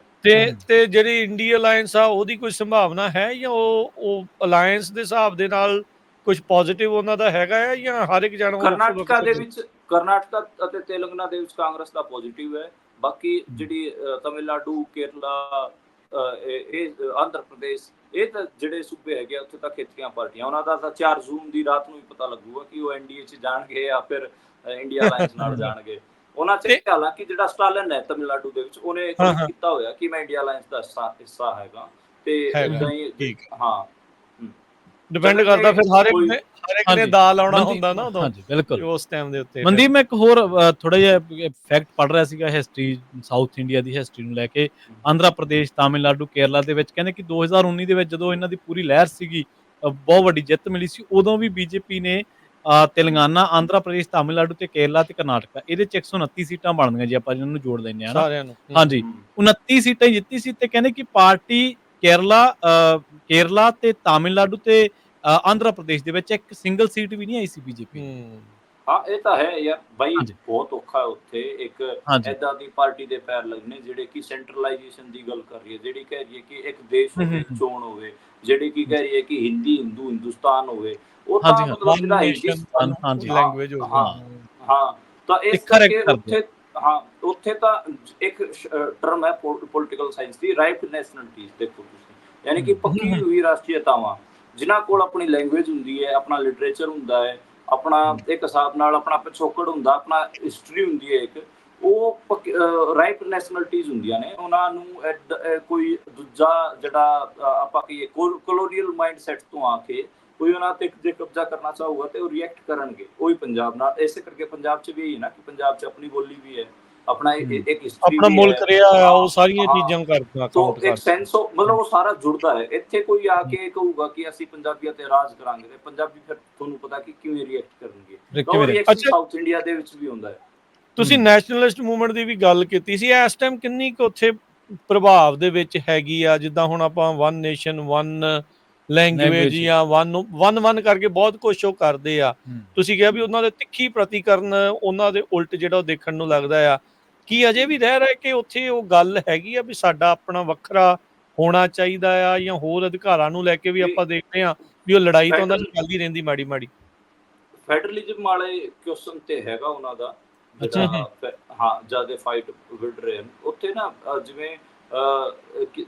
ਤੇ ਜਿਹੜੀ ਇੰਡੀਆ ਅਲਾਇੰਸ ਆ, ਉਹਦੀ ਕੋਈ ਸੰਭਾਵਨਾ ਹੈ ਜਾਂ ਉਹ ਅਲਾਇੰਸ ਦੇ ਹਿਸਾਬ ਦੇ ਨਾਲ ਕੁਝ ਪੋਜ਼ਿਟਿਵ ਉਹਨਾਂ ਦਾ ਹੈਗਾ ਹੈ, ਜਾਂ ਹਰ ਇੱਕ ਜਣਾ
ਕਰਨਾਟਕਾ ਅਤੇ ਤੇਲੰਗਾਨਾ ਦੇ ਵਿੱਚ ਕਾਂਗਰਸ ਦਾ ਪੋਜ਼ਿਟਿਵ ਹੈ। ਬਾਕੀ ਜਿਹੜੀ ਤਮਿਲਨਾਡੂ, ਕੇਰਲਾ, ਇਹ ਆਂਧਰ ਪ੍ਰਦੇਸ਼, ਇਹ ਤਾਂ ਜਿਹੜੇ ਸੂਬੇ ਹੈਗੇ ਉੱਥੇ ਤਾਂ ਖੇਤਰੀਆਂ ਪਾਰਟੀਆਂ, ਉਹਨਾਂ ਦਾ ਤਾਂ 4 ਜੂਨ ਦੀ ਰਾਤ ਨੂੰ ਹੀ ਪਤਾ ਲੱਗੂਗਾ ਕਿ ਉਹ ਐਨਡੀਏ 'ਚ ਜਾਣਗੇ ਜਾਂ ਫਿਰ ਇੰਡੀਆ ਅਲਾਇੰਸ ਨਾਲ ਜਾਣਗੇ। ਉਹਨਾਂ 'ਚ ਹਾਲਾਂਕਿ ਜਿਹੜਾ ਸਟਾਲਿਨ ਹੈ ਤਮਿਲਨਾਡੂ ਦੇ ਵਿੱਚ, ਉਹਨੇ ਕੀਤਾ ਹੋਇਆ ਕਿ ਮੈਂ ਇੰਡੀਆ ਅਲਾਇੰਸ ਦਾ ਹਿੱਸਾ ਹੈਗਾ, ਤੇ ਇਦਾਂ ਹੀ
ਡਿਪੈਂਡ ਕਰਦਾ ਫਿਰ ਹਰ ਇੱਕ ਨੇ ਦਾ ਲਾਉਣਾ ਹੁੰਦਾ ਨਾ ਉਦੋਂ।
ਹਾਂਜੀ ਬਿਲਕੁਲ
ਉਸ ਟਾਈਮ ਦੇ ਉੱਤੇ।
ਮਨਦੀਪ, ਮੈਂ ਇੱਕ ਹੋਰ ਥੋੜਾ ਜਿਹਾ ਫੈਕਟ ਪੜ੍ਹ ਰਿਹਾ ਸੀਗਾ ਹਿਸਟਰੀ, ਸਾਊਥ ਇੰਡੀਆ ਦੀ ਹਿਸਟਰੀ ਨੂੰ ਲੈ ਕੇ। ਆਂਧਰਾ ਪ੍ਰਦੇਸ਼, ਤਾਮਿਲਨਾਡੂ, ਕੇਰਲਾ ਦੇ ਵਿੱਚ ਕਹਿੰਦੇ ਕਿ 2019 ਦੇ ਵਿੱਚ ਜਦੋਂ ਇਹਨਾਂ ਦੀ ਪੂਰੀ ਲਹਿਰ ਸੀਗੀ, ਬਹੁਤ ਵੱਡੀ ਜਿੱਤ ਮਿਲੀ ਸੀ, ਉਦੋਂ ਵੀ ਬੀਜੇਪੀ ਨੇ ਤੇਲੰਗਾਨਾ, ਆਂਧਰਾ ਪ੍ਰਦੇਸ਼, ਤਾਮਿਲਨਾਡੂ ਤੇ ਕੇਰਲਾ ਤੇ ਕਰਨਾਟਕਾ, ਇਹਦੇ 'ਚ 129 ਸੀਟਾਂ ਬਣਦੀਆਂ ਜੀ ਆਪਾਂ ਇਹਨਾਂ ਨੂੰ ਜੋੜ ਲੈਂਦੇ ਹਾਂ ਨਾ
ਸਾਰਿਆਂ ਨੂੰ।
ਹਾਂਜੀ, 29 ਸੀਟਾਂ ਹੀ ਜਿੱਤੀ ਸੀ। ਤੇ ਕਹਿੰਦੇ ਕਿ ਪਾਰਟੀ ਕੇਰਲਾ ਤੇ ਤਾਮਿਲਨਾਡੂ ਤੇ ਆਂਧਰਾ ਪ੍ਰਦੇਸ਼ ਦੇ ਵਿੱਚ ਇੱਕ ਸਿੰਗਲ ਸੀਟ ਵੀ ਨਹੀਂ ਆਈ ਸੀ ਬੀਜੇਪੀ।
ਹਾਂ ਇਹ ਤਾਂ ਹੈ ਯਾਰ ਬਾਈ, ਬਹੁਤ ਔਖਾ ਉੱਥੇ ਇੱਕ ਏਦਾਂ ਦੀ ਪਾਰਟੀ ਦੇ ਪੈਰ ਲੱਗਣੇ ਜਿਹੜੇ ਕਿ ਸੈਂਟਰਲਾਈਜੇਸ਼ਨ ਦੀ ਗੱਲ ਕਰ ਰਹੀ ਹੈ, ਜਿਹੜੀ ਕਹਿ ਰਹੀ ਹੈ ਕਿ ਇੱਕ ਦੇਸ਼ ਹੋਵੇ, ਚੋਣ ਹੋਵੇ, ਜਿਹੜੀ ਕੀ ਕਹਿ ਰਹੀ ਹੈ ਕਿ ਹਿੰਦੁਸਤਾਨ ਹੋਵੇ। ਉਹ ਤਾਂ ਮਤਲਬ ਜਿਹੜਾ
ਲੈਂਗੁਏਜ
ਤਾਂ ਇਸ ਕਰਕੇ ਉੱਥੇ ਤਾਂ ਇੱਕ ਟਰਮ ਹੈ ਪੋਲੀਟੀਕਲ ਸਾਇੰਸ ਦੀ, ਰਾਈਟ ਨੈਸ਼ਨਲਿਟੀਜ਼। ਦੇਖੋ ਤੁਸੀਂ, ਯਾਨੀ ਕਿ ਪੱਕੀ ਹੋਈ ਰਾਸ਼ਟਰੀਅਤਾਵਾਂ, ਜਿਨ੍ਹਾਂ ਕੋਲ ਆਪਣੀ ਲੈਂਗੁਏਜ ਹੁੰਦੀ ਹੈ, ਆਪਣਾ ਲਿਟਰੇਚਰ ਹੁੰਦਾ ਹੈ, ਆਪਣਾ ਇੱਕ ਹਿਸਾਬ ਨਾਲ ਆਪਣਾ ਪਿਛੋਕੜ ਹੁੰਦਾ, ਆਪਣਾ ਹਿਸਟਰੀ ਹੁੰਦੀ ਹੈ ਇੱਕ, ਉਹ ਰਾਈਟ ਨੈਸ਼ਨਲਿਟੀਜ਼ ਹੁੰਦੀਆਂ ਨੇ। ਉਹਨਾਂ ਨੂੰ ਕੋਈ ਦੂਜਾ ਜਿਹੜਾ ਆਪਾਂ ਕਹੀਏ ਕੋਲੋਨੀਅਲ ਮਾਈਂਡ ਸੈਟ ਤੋਂ ਆ ਕੇ ਕੋਈ ਉਹਨਾਂ ਤੇ ਜੇ ਕਬਜ਼ਾ ਕਰਨਾ ਚਾਹੂਗਾ ਤੇ ਉਹ ਰਿਐਕਟ ਕਰਨਗੇ। ਉਹੀ ਪੰਜਾਬ ਨਾਲ, ਇਸੇ ਕਰਕੇ ਪੰਜਾਬ 'ਚ ਵੀ ਇਹੀ ਨਾ ਕਿ ਪੰਜਾਬ 'ਚ ਆਪਣੀ ਬੋਲੀ ਵੀ ਹੈ, ਆਪਣਾ ਇੱਕ ਹਿਸਟਰੀ, ਆਪਣਾ
ਮੁਲਕ ਰਿਹਾ ਆ, ਉਹ ਸਾਰੀਆਂ ਚੀਜ਼ਾਂ ਕਰਦਾ ਕਾਊਂਟ
ਇੱਕ ਸੈਂਸ ਮਤਲਬ ਉਹ ਸਾਰਾ ਜੁੜਦਾ ਹੈ। ਇੱਥੇ ਕੋਈ ਆ ਕੇ ਕਹੂਗਾ ਕਿ ਅਸੀਂ ਪੰਜਾਬੀਆਂ ਤੇ ਰਾਜ ਕਰਾਂਗੇ, ਤੇ ਪੰਜਾਬੀ ਫਿਰ ਤੁਹਾਨੂੰ ਪਤਾ ਕਿ ਕਿਵੇਂ ਰਿਐਕਟ ਕਰਨਗੇ। ਸਾਊਥ ਇੰਡੀਆ ਦੇ ਵਿੱਚ ਵੀ ਹੁੰਦਾ ਹੈ।
ਤੁਸੀਂ ਨੈਸ਼ਨਲਿਸਟ ਮੂਵਮੈਂਟ ਦੀ ਵੀ ਗੱਲ ਕੀਤੀ ਸੀ, ਇਸ ਟਾਈਮ ਕਿੰਨੀ ਕੁ ਉੱਥੇ ਪ੍ਰਭਾਵ ਦੇ ਵਿੱਚ ਹੈਗੀ ਆ? ਜਿੱਦਾਂ ਹੁਣ ਆਪਾਂ ਵਨ ਨੇਸ਼ਨ ਵਨ ਲੈਂਗੁਏਜ ਜਾਂ ਵਨ ਕਰਕੇ ਬਹੁਤ ਕੁਛ ਉਹ ਕਰਦੇ ਆ। ਤੁਸੀਂ ਕਿਹਾ ਵੀ ਉਹਨਾਂ ਦੇ ਤਿੱਖੀ ਪ੍ਰਤੀਕਰਨ, ਉਹਨਾਂ ਦੇ ਉਲਟ ਜਿਹੜਾ ਉਹ ਦੇਖਣ ਨੂੰ ਲੱਗਦਾ ਆ। ਕੀ ਅਜੇ ਵੀ ਰਹਿ ਰਿਹਾ ਕਿ ਉੱਥੇ ਉਹ ਗੱਲ ਹੈਗੀ ਆ ਵੀ ਸਾਡਾ ਆਪਣਾ ਵੱਖਰਾ ਹੋਣਾ ਚਾਹੀਦਾ ਆ, ਜਾਂ ਹੋਰ ਅਧਿਕਾਰਾਂ ਨੂੰ ਲੈ ਕੇ ਵੀ ਆਪਾਂ ਦੇਖਦੇ ਹਾਂ ਵੀ ਉਹ ਲੜਾਈ ਤਾਂ ਉਹਨਾਂ ਦੀ ਚੱਲਦੀ ਰਹਿੰਦੀ ਮਾੜੀ ਮਾੜੀ।
ਫੈਡਰਲਿਜ਼ਮ ਵਾਲੇ ਕੁਐਸਚਨ ਤੇ ਹੈਗਾ ਉਹਨਾਂ ਦਾ ਜਿਹੜਾ ਹਾਂ ਜਿਆਦਾ ਫਾਈਟ ਵਿੜ ਰਹੇ ਹਨ ਉੱਥੇ ਨਾ, ਜਿਵੇਂ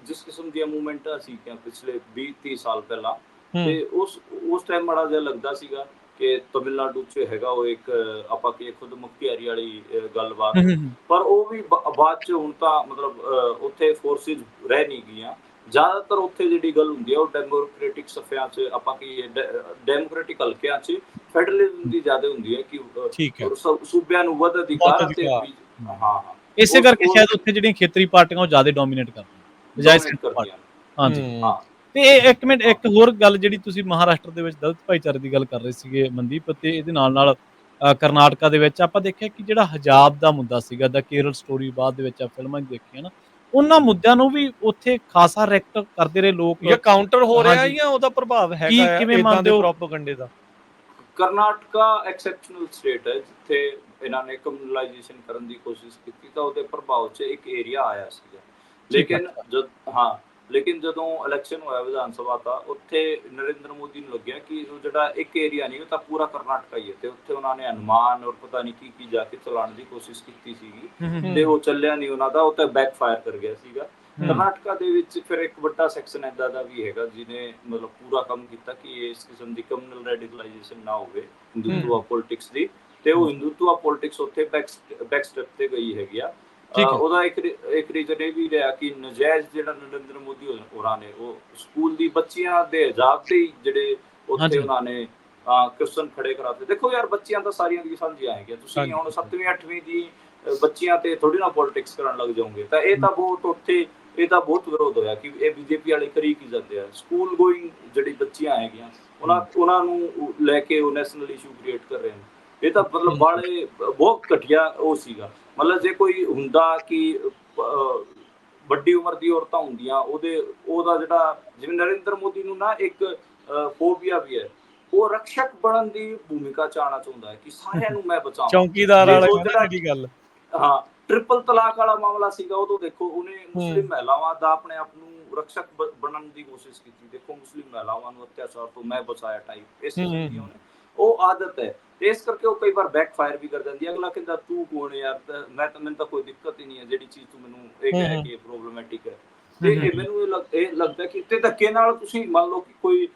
ਜਿਸ ਕਿਸਮ ਦੀਆਂ ਮੂਵਮੈਂਟਾਂ ਸੀਗੀਆਂ ਪਿਛਲੇ 20-30 ਸਾਲ ਪਹਿਲਾਂ, ਤੇ ਉਸ ਟਾਈਮ ਮਾੜਾ ਜਿਹਾ ਲੱਗਦਾ ਸੀਗਾ ਕਿ ਤਮਿਲਨਾਡੂ 'ਚ ਹੈਗਾ ਉਹ ਇੱਕ ਆਪਾਂ ਕੀ ਖੁਦ ਮੁਖਤਿਆਰੀ ਵਾਲੀ ਗੱਲਬਾਤ, ਪਰ ਉਹ ਵੀ ਬਾਅਦ 'ਚ ਹੁਣ ਤਾਂ ਮਤਲਬ ਉੱਥੇ ਫੋਰਸਿਸ ਰਹਿ ਨਹੀਂ ਗਈਆਂ। ਜ਼ਿਆਦਾਤਰ ਉੱਥੇ ਜਿਹੜੀ ਗੱਲ ਹੁੰਦੀ ਹੈ ਉਹ ਡੈਮੋਕ੍ਰੈਟਿਕ ਸਫਿਆਂ 'ਚ ਆਪਾਂ ਕੀ ਡੈਮੋਕ੍ਰੈਟਿਕ ਹਲਕਿਆਂ 'ਚ ਫੈਡਰਲਿਜ਼ਮ ਦੀ ਜ਼ਿਆਦਾ ਹੁੰਦੀ ਹੈ ਕਿ ਸੂਬਿਆਂ ਨੂੰ ਵੱਧ ਅਧਿਕਾਰ ਅਤੇ ਹਾਂ
ਇਸੇ ਕਰਕੇ ਸ਼ਾਇਦ ਉੱਥੇ ਜਿਹੜੀਆਂ ਖੇਤਰੀ ਪਾਰਟੀਆਂ ਉਹ ਜ਼ਿਆਦਾ ਡੋਮੀਨੇਟ ਕਰਦੀਆਂ। ਹਾਂਜੀ ਹਾਂ। ਤੇ ਇੱਕ ਮਿੰਟ, ਇੱਕ ਹੋਰ ਗੱਲ ਜਿਹੜੀ ਤੁਸੀਂ ਮਹਾਰਾਸ਼ਟਰ ਦੇ ਵਿੱਚ ਦਲਿਤ ਭਾਈਚਾਰੇ ਦੀ ਗੱਲ ਕਰ ਰਹੇ ਸੀਗੇ ਮਨਦੀਪ, ਤੇ ਇਹਦੇ ਨਾਲ ਕਰਨਾਟਕਾ ਦੇ ਵਿੱਚ ਆਪਾਂ ਦੇਖਿਆ ਕਿ ਜਿਹੜਾ ਹਜਾਬ ਦਾ ਮੁੱਦਾ ਸੀਗਾ, ਦਾ ਕੇਰਲ ਸਟੋਰੀ ਬਾਅਦ ਦੇ ਵਿੱਚ ਫਿਲਮਾਂ 'ਚ ਦੇਖੀਆਂ ਨਾ, ਉਹਨਾਂ ਮੁੱਦਿਆਂ ਨੂੰ ਵੀ ਉੱਥੇ ਖਾਸਾ ਰਿਐਕਟ ਕਰਦੇ ਰਹੇ ਲੋਕ,
ਜਾਂ ਕਾਊਂਟਰ ਹੋ ਰਿਹਾ ਜਾਂ ਉਹਦਾ ਪ੍ਰਭਾਵ ਹੈਗਾ
ਕਿਵੇਂ ਮੰਨਦੇ ਹੋ
ਪ੍ਰੋਪਗੈਂਡੇ ਦਾ?
ਕਰਨਾਟਕਾ ਐਕਸੈਪਸ਼ਨਲ ਸਟੇਟ ਹੈ ਜਿੱਥੇ ਇਹਨਾਂ ਨੇ ਕਮਿਊਨਲਾਈਜੇਸ਼ਨ ਕਰਨ ਦੀ ਕੋਸ਼ਿਸ਼ ਕੀਤੀ ਤਾਂ ਉਹਦੇ ਪ੍ਰਭਾਵ 'ਚ ਇੱਕ ਏਰੀਆ ਆਇਆ ਸੀਗਾ, ਲੇਕਿਨ ਜਦੋਂ ਇਲੈਕਸ਼ਨ ਹੋਇਆ ਵਿਧਾਨ ਸਭਾ ਦਾ, ਉੱਥੇ ਨਰਿੰਦਰ ਮੋਦੀ ਨੂੰ ਲੱਗਿਆ ਕਿ ਉਹ ਜਿਹੜਾ ਇੱਕ ਏਰੀਆ ਨਹੀਂ ਉਹ ਤਾਂ ਪੂਰਾ ਕਰਨਾਟਕਾ ਹੀ ਹੈ, ਤੇ ਉੱਥੇ ਉਹਨਾਂ ਨੇ ਹਨੂੰਮਾਨ ਔਰ ਪਤਾ ਨਹੀਂ ਕੀ ਜਾ ਕੇ ਚਲਾਉਣ ਦੀ ਕੋਸ਼ਿਸ਼ ਕੀਤੀ ਸੀਗੀ ਤੇ ਉਹ ਚੱਲਿਆ ਨਹੀਂ ਉਹਨਾਂ ਦਾ, ਉਹ ਤਾਂ ਬੈਕ ਫਾਇਰ ਕਰ ਗਿਆ ਸੀਗਾ। ਕਰਨਾਟਕਾ ਦੇ ਵਿੱਚ ਫਿਰ ਇੱਕ ਵੱਡਾ ਸੈਕਸ਼ਨ ਏਦਾਂ ਦਾ ਵੀ ਹੈਗਾ ਜਿਹਨੇ ਮਤਲਬ ਪੂਰਾ ਕੰਮ ਕੀਤਾ ਕਿ ਇਸ ਕਿਸਮ ਦੀ ਕਮਿਊਨਲ ਰੈਡੀਕਲਾਈਜੇਸ਼ਨ ਨਾ ਹੋਵੇ ਹਿੰਦੂਤਵਾ ਪੋਲਿਟਿਕਸ ਦੀ, ਤੇ ਉਹ ਹਿੰਦੂਤਵਾ ਪੋਲਿਟਿਕਸ ਉੱਥੇ ਬੈਕ ਸਟੈਪ ਤੇ ਗਈ ਹੈਗੀ ਆ। ਉਹਦਾ ਇੱਕ ਰੀਜ਼ਨ ਇਹ ਵੀ ਰਿਹਾ ਕਿ ਨਜਾਇਜ਼ ਜਿਹੜਾ ਨਰਿੰਦਰ ਮੋਦੀ ਹੋਰਾਂ ਨੇ ਉਹ ਸਕੂਲ ਦੀ ਬੱਚੀਆਂ ਦੇ ਹਿਜਾਬ ਤੇ ਜਿਹੜੇ ਉੱਥੇ ਉਹਨਾਂ ਨੇ ਕੁਐਸਚਨ ਖੜੇ ਕਰਾਤੇ। ਦੇਖੋ ਯਾਰ, ਬੱਚੀਆਂ ਤਾਂ ਸਾਰੀਆਂ ਦੀਆਂ ਸਾਂਝੀਆਂ ਹੈਗੀਆਂ, ਤੁਸੀਂ ਹੁਣ 7ਵੀਂ 8ਵੀਂ ਦੀ ਬੱਚੀਆਂ ਤੇ ਥੋੜੀ ਨਾ ਪੋਲਿਟਿਕਸ ਕਰਨ ਲੱਗ ਜਾਓਗੇ, ਤਾਂ ਇਹ ਤਾਂ ਬਹੁਤ ਉੱਥੇ ਇਹਦਾ ਬਹੁਤ ਵਿਰੋਧ ਹੋਇਆ ਕਿ ਇਹ ਬੀਜੇਪੀ ਵਾਲੇ ਕਰੀ ਕੀ ਜਾਂਦੇ ਆ। ਸਕੂਲ ਗੋਇੰਗ ਜਿਹੜੀ ਬੱਚੀਆਂ ਹੈਗੀਆਂ ਉਹਨਾਂ ਨੂੰ ਲੈ ਕੇ ਉਹ ਨੈਸ਼ਨਲ ਇਸ਼ੂ ਕ੍ਰੀਏਟ ਕਰ ਰਹੇ ਨੇ। ਇਹ ਤਾਂ ਮਤਲਬ ਬਾਲੇ ਬਹੁਤ ਘਟੀਆ ਉਹ ਸੀਗਾ। ਮਤਲਬ ਜੇ ਕੋਈ ਹੁੰਦਾ ਕਿ ਵੱਡੀ ਉਮਰ ਦੀ ਔਰਤਾਂ ਹੁੰਦੀਆਂ ਉਹਦਾ ਜਿਹੜਾ, ਜਿਵੇਂ ਨਰਿੰਦਰ ਮੋਦੀ ਨੂੰ ਨਾ ਇੱਕ ਫੋਬੀਆ ਵੀ ਹੈ, ਉਹ ਰਕਸ਼ਕ ਬਣਨ ਦੀ ਭੂਮਿਕਾ ਚਾਹਣਾ ਚਾਹੁੰਦਾ ਹੈ ਕਿ ਸਾਰਿਆਂ ਨੂੰ ਮੈਂ ਬਚਾਵਾਂ,
ਚੌਕੀਦਾਰ ਵਾਲਾ ਕੀ ਗੱਲ।
ਹਾਂ, ਟ੍ਰਿਪਲ ਤਲਾਕ ਵਾਲਾ ਮਾਮਲਾ ਸੀਗਾ, ਉਦੋਂ ਦੇਖੋ ਉਹਨੇ ਮੁਸਲਿਮ ਮਹਿਲਾਵਾਂ ਦਾ ਆਪਣੇ ਆਪ ਨੂੰ ਰਕਸ਼ਕ ਬਣਨ ਦੀ ਕੋਸ਼ਿਸ਼ ਕੀਤੀ। ਦੇਖੋ ਮੁਸਲਿਮ ਮਹਿਲਾਵਾਂ ਨੂੰ ਅਤਿਆਚਾਰ ਤੋਂ ਮੈਂ ਬਚਾਇਆ ਟਾਈਪ, ਇਸ ਕਿਸਮ ਦੀ ਉਹਨੇ ਉਹ ਆਦਤ ਹੈ, ਤੇ ਇਸ ਕਰਕੇ ਉਹ ਕਈ ਵਾਰ ਬੈਕ ਫਾਇਰ ਵੀ ਕਰ ਜਾਂਦੀ ਹੈ। ਅਗਲਾ ਕਹਿੰਦਾ ਤੂੰ ਕੌਣ ਯਾਰ, ਮੈਨੂੰ ਤਾਂ ਕੋਈ ਦਿੱਕਤ ਹੀ ਨਹੀਂ ਹੈ, ਜਿਹੜੀ ਚੀਜ਼ ਤੂੰ ਮੈਨੂੰ ਇਹ ਕਹਿ ਕੇ ਪ੍ਰੋਬਲਮੈਟਿਕ ਹੈ। ਤੇ ਮੈਨੂੰ ਇਹ ਲੱਗਦਾ ਕਿ ਤੇ ਧੱਕੇ ਨਾਲ ਤੁਸੀਂ ਮੰਨ ਲਓ ਕਿ ਕੋਈ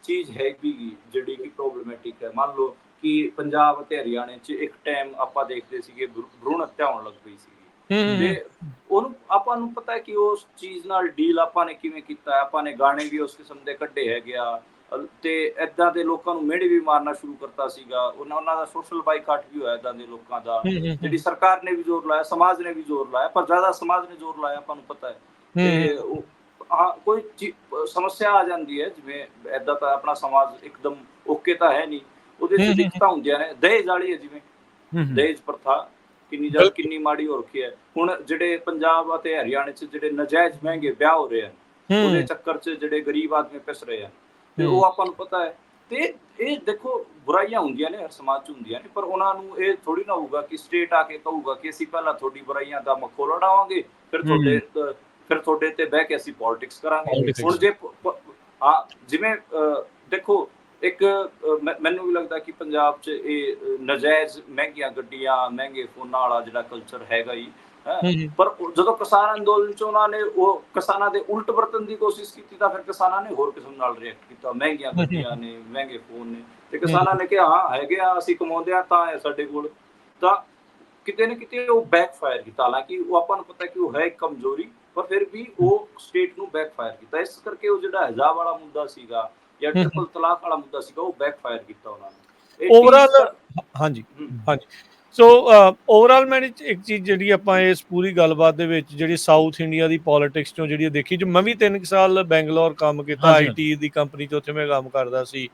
ਚੀਜ਼ ਹੈਗੀ ਜਿਹੜੀ ਕਿ ਪ੍ਰੋਬਲਮੈਟਿਕ ਹੈ। ਮੰਨ ਲਓ ਕਿ ਪੰਜਾਬ ਅਤੇ ਹਰਿਆਣੇ 'ਚ ਇੱਕ ਟਾਈਮ ਆਪਾਂ ਦੇਖਦੇ ਸੀਗੇ ਭਰੂਣ ਹੱਤਿਆ ਹੋਣ ਲੱਗ ਪਈ ਸੀਗੀ, ਤੇ ਉਹਨੂੰ ਆਪਾਂ ਨੂੰ ਪਤਾ ਹੈ ਕਿ ਉਸ ਚੀਜ਼ ਨਾਲ ਡੀਲ ਆਪਾਂ ਨੇ ਕਿਵੇਂ ਕੀਤਾ। ਆਪਾਂ ਨੇ ਗਾਣੇ ਵੀ ਉਸ ਕਿਸਮ ਦੇ ਕੱਢੇ ਹੈਗੇ ਆ, ਤੇ ਏਦਾਂ ਦੇ ਲੋਕਾਂ ਨੂੰ ਮਿਹੜੇ ਵੀ ਮਾਰਨਾ ਸ਼ੁਰੂ ਕਰਤਾ ਸੀਗਾ। ਉਹਨਾਂ ਦਾ ਸੋਸ਼ਲ ਬਾਈਕਾਟ ਵੀ ਹੋਇਆ ਏਦਾਂ ਦੇ ਲੋਕਾਂ ਦਾ, ਜਿਹੜੀ ਸਰਕਾਰ ਨੇ ਵੀ ਜ਼ੋਰ ਲਾਇਆ, ਸਮਾਜ ਨੇ ਵੀ ਜ਼ੋਰ ਲਾਇਆ, ਪਰ ਜ਼ਿਆਦਾ ਸਮਾਜ ਨੇ ਜ਼ੋਰ ਲਾਇਆ, ਆਪਾਂ ਨੂੰ ਪਤਾ ਹੈ। ਤੇ ਕੋਈ ਸਮੱਸਿਆ ਆ ਜਾਂਦੀ ਹੈ, ਜਿਵੇਂ ਏਦਾਂ ਤਾਂ ਆਪਣਾ ਸਮਾਜ ਇੱਕਦਮ ਓਕੇ ਤਾਂ ਹੈ ਨਹੀਂ, ਉਹਦੇ 'ਚ ਦਿੱਕਤਾਂ ਹੁੰਦੀਆਂ ਨੇ। ਦਹੇਜ ਵਾਲੀ ਹੈ, ਜਿਵੇਂ ਦਹੇਜ ਪ੍ਰਥਾ ਕਿੰਨੀ ਮਾੜੀ ਹੋ ਰੱਖੀ ਹੈ। ਹੁਣ ਜਿਹੜੇ ਪੰਜਾਬ ਅਤੇ ਹਰਿਆਣੇ 'ਚ ਜਿਹੜੇ ਨਜਾਇਜ਼ ਮਹਿੰਗੇ ਵਿਆਹ ਹੋ ਰਹੇ ਹਨ, ਉਹਦੇ ਚੱਕਰ 'ਚ ਜਿਹੜੇ ਗਰੀਬ ਆਦਮੀ ਪਿਸ ਰਹੇ ਹਨ, ਤੇ ਉਹ ਆਪਾਂ ਨੂੰ ਪਤਾ ਹੈ। ਤੇ ਇਹ ਦੇਖੋ, ਬੁਰਾਈਆਂ ਹੁੰਦੀਆਂ ਨੇ, ਹਰ ਸਮਾਜ 'ਚ ਹੁੰਦੀਆਂ ਨੇ, ਪਰ ਉਹਨਾਂ ਨੂੰ ਇਹ ਥੋੜੀ ਨਾ ਹੋਊਗਾ ਕਿ ਸਟੇਟ ਆ ਕੇ ਕਹੂਗਾ ਕਿ ਅਸੀਂ ਪਹਿਲਾਂ ਤੁਹਾਡੀ ਬੁਰਾਈਆਂ ਦਾ ਮਖੌਲ ਉਡਾਵਾਂਗੇ, ਫਿਰ ਤੁਹਾਡੇ ਤੇ ਬਹਿ ਕੇ ਅਸੀਂ ਪੋਲਿਟਿਕਸ ਕਰਾਂਗੇ। ਹੁਣ ਜੇ ਜਿਵੇਂ ਦੇਖੋ, ਇੱਕ ਮੈਨੂੰ ਵੀ ਲੱਗਦਾ ਕਿ ਪੰਜਾਬ 'ਚ ਇਹ ਨਜਾਇਜ਼ ਮਹਿੰਗੀਆਂ ਗੱਡੀਆਂ, ਮਹਿੰਗੇ ਫੋਨਾਂ ਵਾਲਾ ਜਿਹੜਾ ਕਲਚਰ ਹੈਗਾ ਹੀ, ਪਰ ਜਦੋਂ ਕਿਸਾਨ ਅੰਦੋਲਨ 'ਚ ਉਹਨਾਂ ਨੇ ਉਹ ਕਿਸਾਨਾਂ ਦੇ ਉਲਟ ਵਰਤਣ ਦੀ ਕੋਸ਼ਿਸ਼ ਕੀਤੀ, ਤਾਂ ਫਿਰ ਕਿਸਾਨਾਂ ਨੇ ਹੋਰ ਕਿਸਮ ਨਾਲ ਰਿਐਕਟ ਕੀਤਾ। ਮਹਿੰਗੀਆਂ ਗੱਡੀਆਂ ਨੇ, ਮਹਿੰਗੇ ਫੋਨ ਨੇ, ਤੇ ਕਿਸਾਨਾਂ ਨੇ ਕਿਹਾ ਹਾਂ ਹੈਗੇ ਆ, ਅਸੀਂ ਕਮਾਉਂਦੇ ਆ ਤਾਂ ਹੈ ਸਾਡੇ ਕੋਲ। ਤਾਂ ਕਿਤੇ ਨਾ ਕਿਤੇ ਉਹ ਬੈਕ ਫਾਇਰ ਕੀਤਾ। ਹਾਲਾਂਕਿ ਉਹ ਆਪਾਂ ਨੂੰ ਪਤਾ ਕਿ ਉਹ ਹੈ ਇੱਕ ਕਮਜ਼ੋਰੀ, ਪਰ ਫਿਰ ਵੀ ਉਹ ਸਟੇਟ ਨੂੰ ਬੈਕ ਫਾਇਰ ਕੀਤਾ। ਇਸ ਕਰਕੇ ਉਹ ਜਿਹੜਾ ਹਿਜਾਬ ਵਾਲਾ ਮੁੱਦਾ ਸੀਗਾ ਜਾਂ ਟ੍ਰਿਪਲ ਤਲਾਕ ਵਾਲਾ ਮੁੱਦਾ ਸੀਗਾ, ਉਹ ਬੈਕ ਫਾਇਰ ਕੀਤਾ ਉਹਨਾਂ ਨੇ
ਓਵਰਆਲ। ਹਾਂਜੀ। ਸੋ ਓਵਰਆਲ ਮੈਂ ਇੱਕ ਚੀਜ਼ ਜਿਹੜੀ ਆਪਾਂ ਇਸ ਪੂਰੀ ਗੱਲਬਾਤ ਦੇ ਵਿੱਚ ਜਿਹੜੀ ਸਾਊਥ ਇੰਡੀਆ ਦੀ ਪੋਲਿਟਿਕਸ ਚੋਂ ਜਿਹੜੀ ਦੇਖੀ, ਜੋ ਮੈਂ ਵੀ 3 ਸਾਲ ਬੈਂਗਲੌਰ ਕੰਮ ਕੀਤਾ, IT ਦੀ ਕੰਪਨੀ 'ਚ ਉੱਥੇ ਮੈਂ ਕੰਮ ਕਰਦਾ ਸੀ।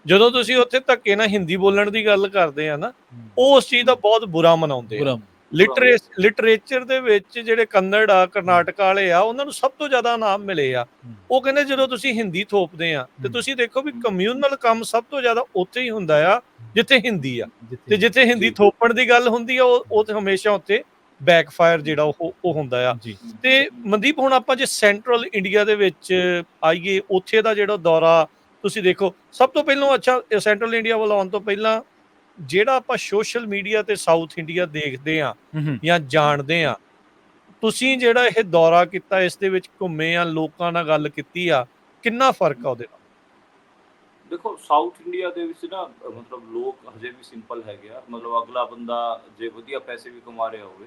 ਜਦੋਂ ਤੁਸੀਂ ਉੱਥੇ ਧੱਕੇ ਨਾਲ ਹਿੰਦੀ ਬੋਲਣ ਦੀ ਗੱਲ ਕਰਦੇ ਆ ਨਾ, ਉਹ ਉਸ ਚੀਜ਼ ਦਾ ਬਹੁਤ ਬੁਰਾ ਮਨਾਉਂਦੇ ਆ। ਲਿਟਰੇਚਰ ਦੇ ਵਿੱਚ ਜਿਹੜੇ ਕੰਨੜ ਆ, ਕਰਨਾਟਕਾ ਵਾਲੇ ਆ, ਉਹਨਾਂ ਨੂੰ ਸਭ ਤੋਂ ਜ਼ਿਆਦਾ ਇਨਾਮ ਮਿਲੇ ਆ। ਉਹ ਕਹਿੰਦੇ ਜਦੋਂ ਤੁਸੀਂ ਹਿੰਦੀ ਥੋਪਦੇ ਆ, ਤੇ ਤੁਸੀਂ ਦੇਖੋ ਵੀ ਕਮਿਊਨਲ ਕੰਮ ਸਭ ਤੋਂ ਜ਼ਿਆਦਾ ਉੱਥੇ ਹੀ ਹੁੰਦਾ ਆ ਜਿੱਥੇ ਹਿੰਦੀ ਆ, ਤੇ ਜਿੱਥੇ ਹਿੰਦੀ ਥੋਪਣ ਦੀ ਗੱਲ ਹੁੰਦੀ ਆ, ਉਹ ਹਮੇਸ਼ਾ ਉੱਥੇ ਬੈਕਫਾਇਰ ਜਿਹੜਾ ਉਹ ਹੁੰਦਾ ਆ।
ਜੀ
ਤੇ ਮਨਦੀਪ, ਹੁਣ ਆਪਾਂ ਜੇ ਸੈਂਟਰਲ ਇੰਡੀਆ ਦੇ ਵਿੱਚ ਆਈਏ, ਉੱਥੇ ਦਾ ਜਿਹੜਾ ਦੌਰਾ ਤੁਸੀਂ ਦੇਖੋ, ਸਭ ਤੋਂ ਪਹਿਲਾਂ ਅੱਛਾ ਸੈਂਟਰਲ ਇੰਡੀਆ ਵੱਲ ਆਉਣ ਤੋਂ ਪਹਿਲਾਂ ਜਿਹੜਾ ਆਪਾਂ ਸੋਸ਼ਲ ਮੀਡੀਆ ਤੇ ਸਾਊਥ ਇੰਡੀਆ ਦੇਖਦੇ ਆ ਜਾਂ ਜਾਣਦੇ ਆ, ਤੁਸੀਂ ਜਿਹੜਾ ਇਹ ਦੌਰਾ ਕੀਤਾ, ਇਸ ਦੇ ਵਿੱਚ ਘੁੰਮੇ ਆ, ਲੋਕਾਂ ਨਾਲ ਗੱਲ ਕੀਤੀ ਆ, ਕਿੰਨਾ ਫਰਕ ਆ ਉਹਦੇ ਨਾਲ?
ਦੇਖੋ ਸਾਊਥ ਇੰਡੀਆ ਦੇ ਵਿੱਚ ਨਾ ਮਤਲਬ ਲੋਕ ਹਜੇ ਵੀ ਸਿੰਪਲ ਹੈਗੇ ਆ। ਮਤਲਬ ਅਗਲਾ ਬੰਦਾ ਜੇ ਵਧੀਆ ਪੈਸੇ ਵੀ ਕਮਾ ਰਿਹਾ ਹੋਵੇ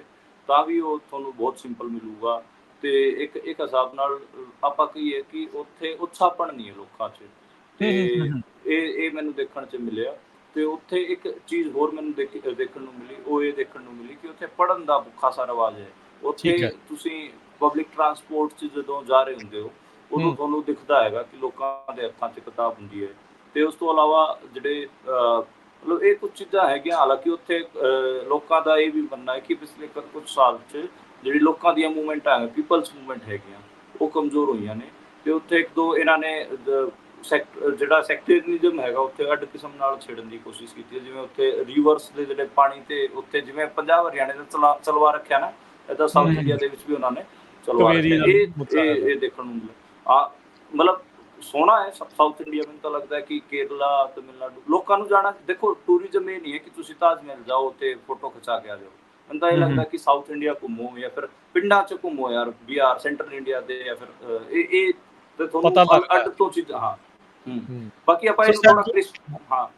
ਤਾਂ ਵੀ ਉਹ ਤੁਹਾਨੂੰ ਬਹੁਤ ਸਿੰਪਲ ਮਿਲੂਗਾ। ਤੇ ਇੱਕ ਹਿਸਾਬ ਨਾਲ ਆਪਾਂ ਕਹੀਏ ਕਿ ਉੱਥੇ ਉਤਸ਼ਾਹਪਣ ਨਹੀਂ ਹੈ ਲੋਕਾਂ 'ਚ, ਤੇ ਇਹ ਮੈਨੂੰ ਦੇਖਣ 'ਚ ਮਿਲਿਆ। ਤੇ ਉੱਥੇ ਇੱਕ ਚੀਜ਼ ਹੋਰ ਮੈਨੂੰ ਦੇਖਣ ਨੂੰ ਮਿਲੀ, ਉਹ ਇਹ ਦੇਖਣ ਨੂੰ ਮਿਲੀ ਕਿ ਉੱਥੇ ਪੜ੍ਹਨ ਦਾ ਖਾਸਾ ਰਿਵਾਜ ਹੈ। ਉੱਥੇ ਤੁਸੀਂ ਪਬਲਿਕ ਟਰਾਂਸਪੋਰਟ 'ਚ ਜਦੋਂ ਜਾ ਰਹੇ ਹੁੰਦੇ ਹੋ ਉਦੋਂ ਤੁਹਾਨੂੰ ਦਿਖਦਾ ਹੈਗਾ ਕਿ ਲੋਕਾਂ ਦੇ ਹੱਥਾਂ 'ਚ ਕਿਤਾਬ ਹੁੰਦੀ ਹੈ। ਤੇ ਉਸ ਤੋਂ ਇਲਾਵਾ ਜਿਹੜੇ ਮਤਲਬ ਇਹ ਕੁਝ ਚੀਜ਼ਾਂ ਹੈਗੀਆਂ, ਹਾਲਾਂਕਿ ਉੱਥੇ ਲੋਕਾਂ ਦਾ ਇਹ ਵੀ ਮੰਨਣਾ ਹੈ ਕਿ ਪਿਛਲੇ ਕੁਝ ਸਾਲ 'ਚ ਜਿਹੜੀ ਲੋਕਾਂ ਦੀਆਂ ਮੂਵਮੈਂਟਾਂ ਹੈ, ਪੀਪਲਸ ਮੂਵਮੈਂਟ ਹੈਗੀਆਂ, ਉਹ ਕਮਜ਼ੋਰ ਹੋਈਆਂ ਨੇ। ਤੇ ਉੱਥੇ ਇੱਕ ਦੋ ਇਹਨਾਂ ਨੇ ਜਿਹੜਾ ਸੈਕਟਰੀਜ਼ਮ ਹੈਗਾ ਉੱਥੇ ਅੱਡ ਕਿਸਮ ਨਾਲ ਛੇੜਨ ਦੀ ਕੋਸ਼ਿਸ਼ ਕੀਤੀ ਹੈ। ਜਿਵੇਂ ਉੱਥੇ ਰਿਵਰਸ ਦੇ ਜਿਹੜੇ ਪਾਣੀ ਤੇ ਉੱਤੇ ਜਿਵੇਂ ਪੰਜਾਬ ਹਰਿਆਣੇ ਦਾ ਚਲਵਾ ਰੱਖਿਆ ਨਾ, ਇੱਦਾਂ ਸਾਊਥ ਇੰਡੀਆ ਦੇ ਵਿੱਚ ਵੀ ਉਹਨਾਂ ਨੇ ਚਲਵਾ ਰੱਖਿਆ। ਇਹ ਦੇਖਣ ਨੂੰ ਮਿਲਿਆ। ਮਤਲਬ ਸੋਹਣਾ ਹੈ ਸਾਊਥ ਇੰਡੀਆ। ਮੈਨੂੰ ਤਾਂ ਲੱਗਦਾ ਹੈ ਕਿ ਕੇਰਲਾ, ਤਮਿਲਨਾਡੂ ਲੋਕਾਂ ਨੂੰ ਜਾਣਾ, ਦੇਖੋ ਟੂਰਿਜ਼ਮ ਇਹ ਨਹੀਂ ਹੈ ਕਿ ਤੁਸੀਂ ਤਾਜ ਮਹਿਲ ਜਾਓ ਤੇ ਫੋਟੋ ਖਿਚਾ ਕੇ ਆ ਜਾਓ। ਮੈਨੂੰ ਤਾਂ ਇਹ ਲੱਗਦਾ ਕਿ ਸਾਊਥ ਇੰਡੀਆ ਘੁੰਮੋ ਜਾਂ ਫਿਰ ਪਿੰਡਾਂ 'ਚ ਘੁੰਮੋ ਯਾਰ, ਬਿਹਾਰ, ਸੈਂਟਰਲ ਇੰਡੀਆ ਦੇ, ਜਾਂ ਫਿਰ ਇਹ ਤੁਹਾਨੂੰ ਅੱਡ ਤੋਂ ਚੀਜ਼ਾਂ। ਬਾਕੀ ਆਪਾਂ ਇਹਨੂੰ ਥੋੜਾ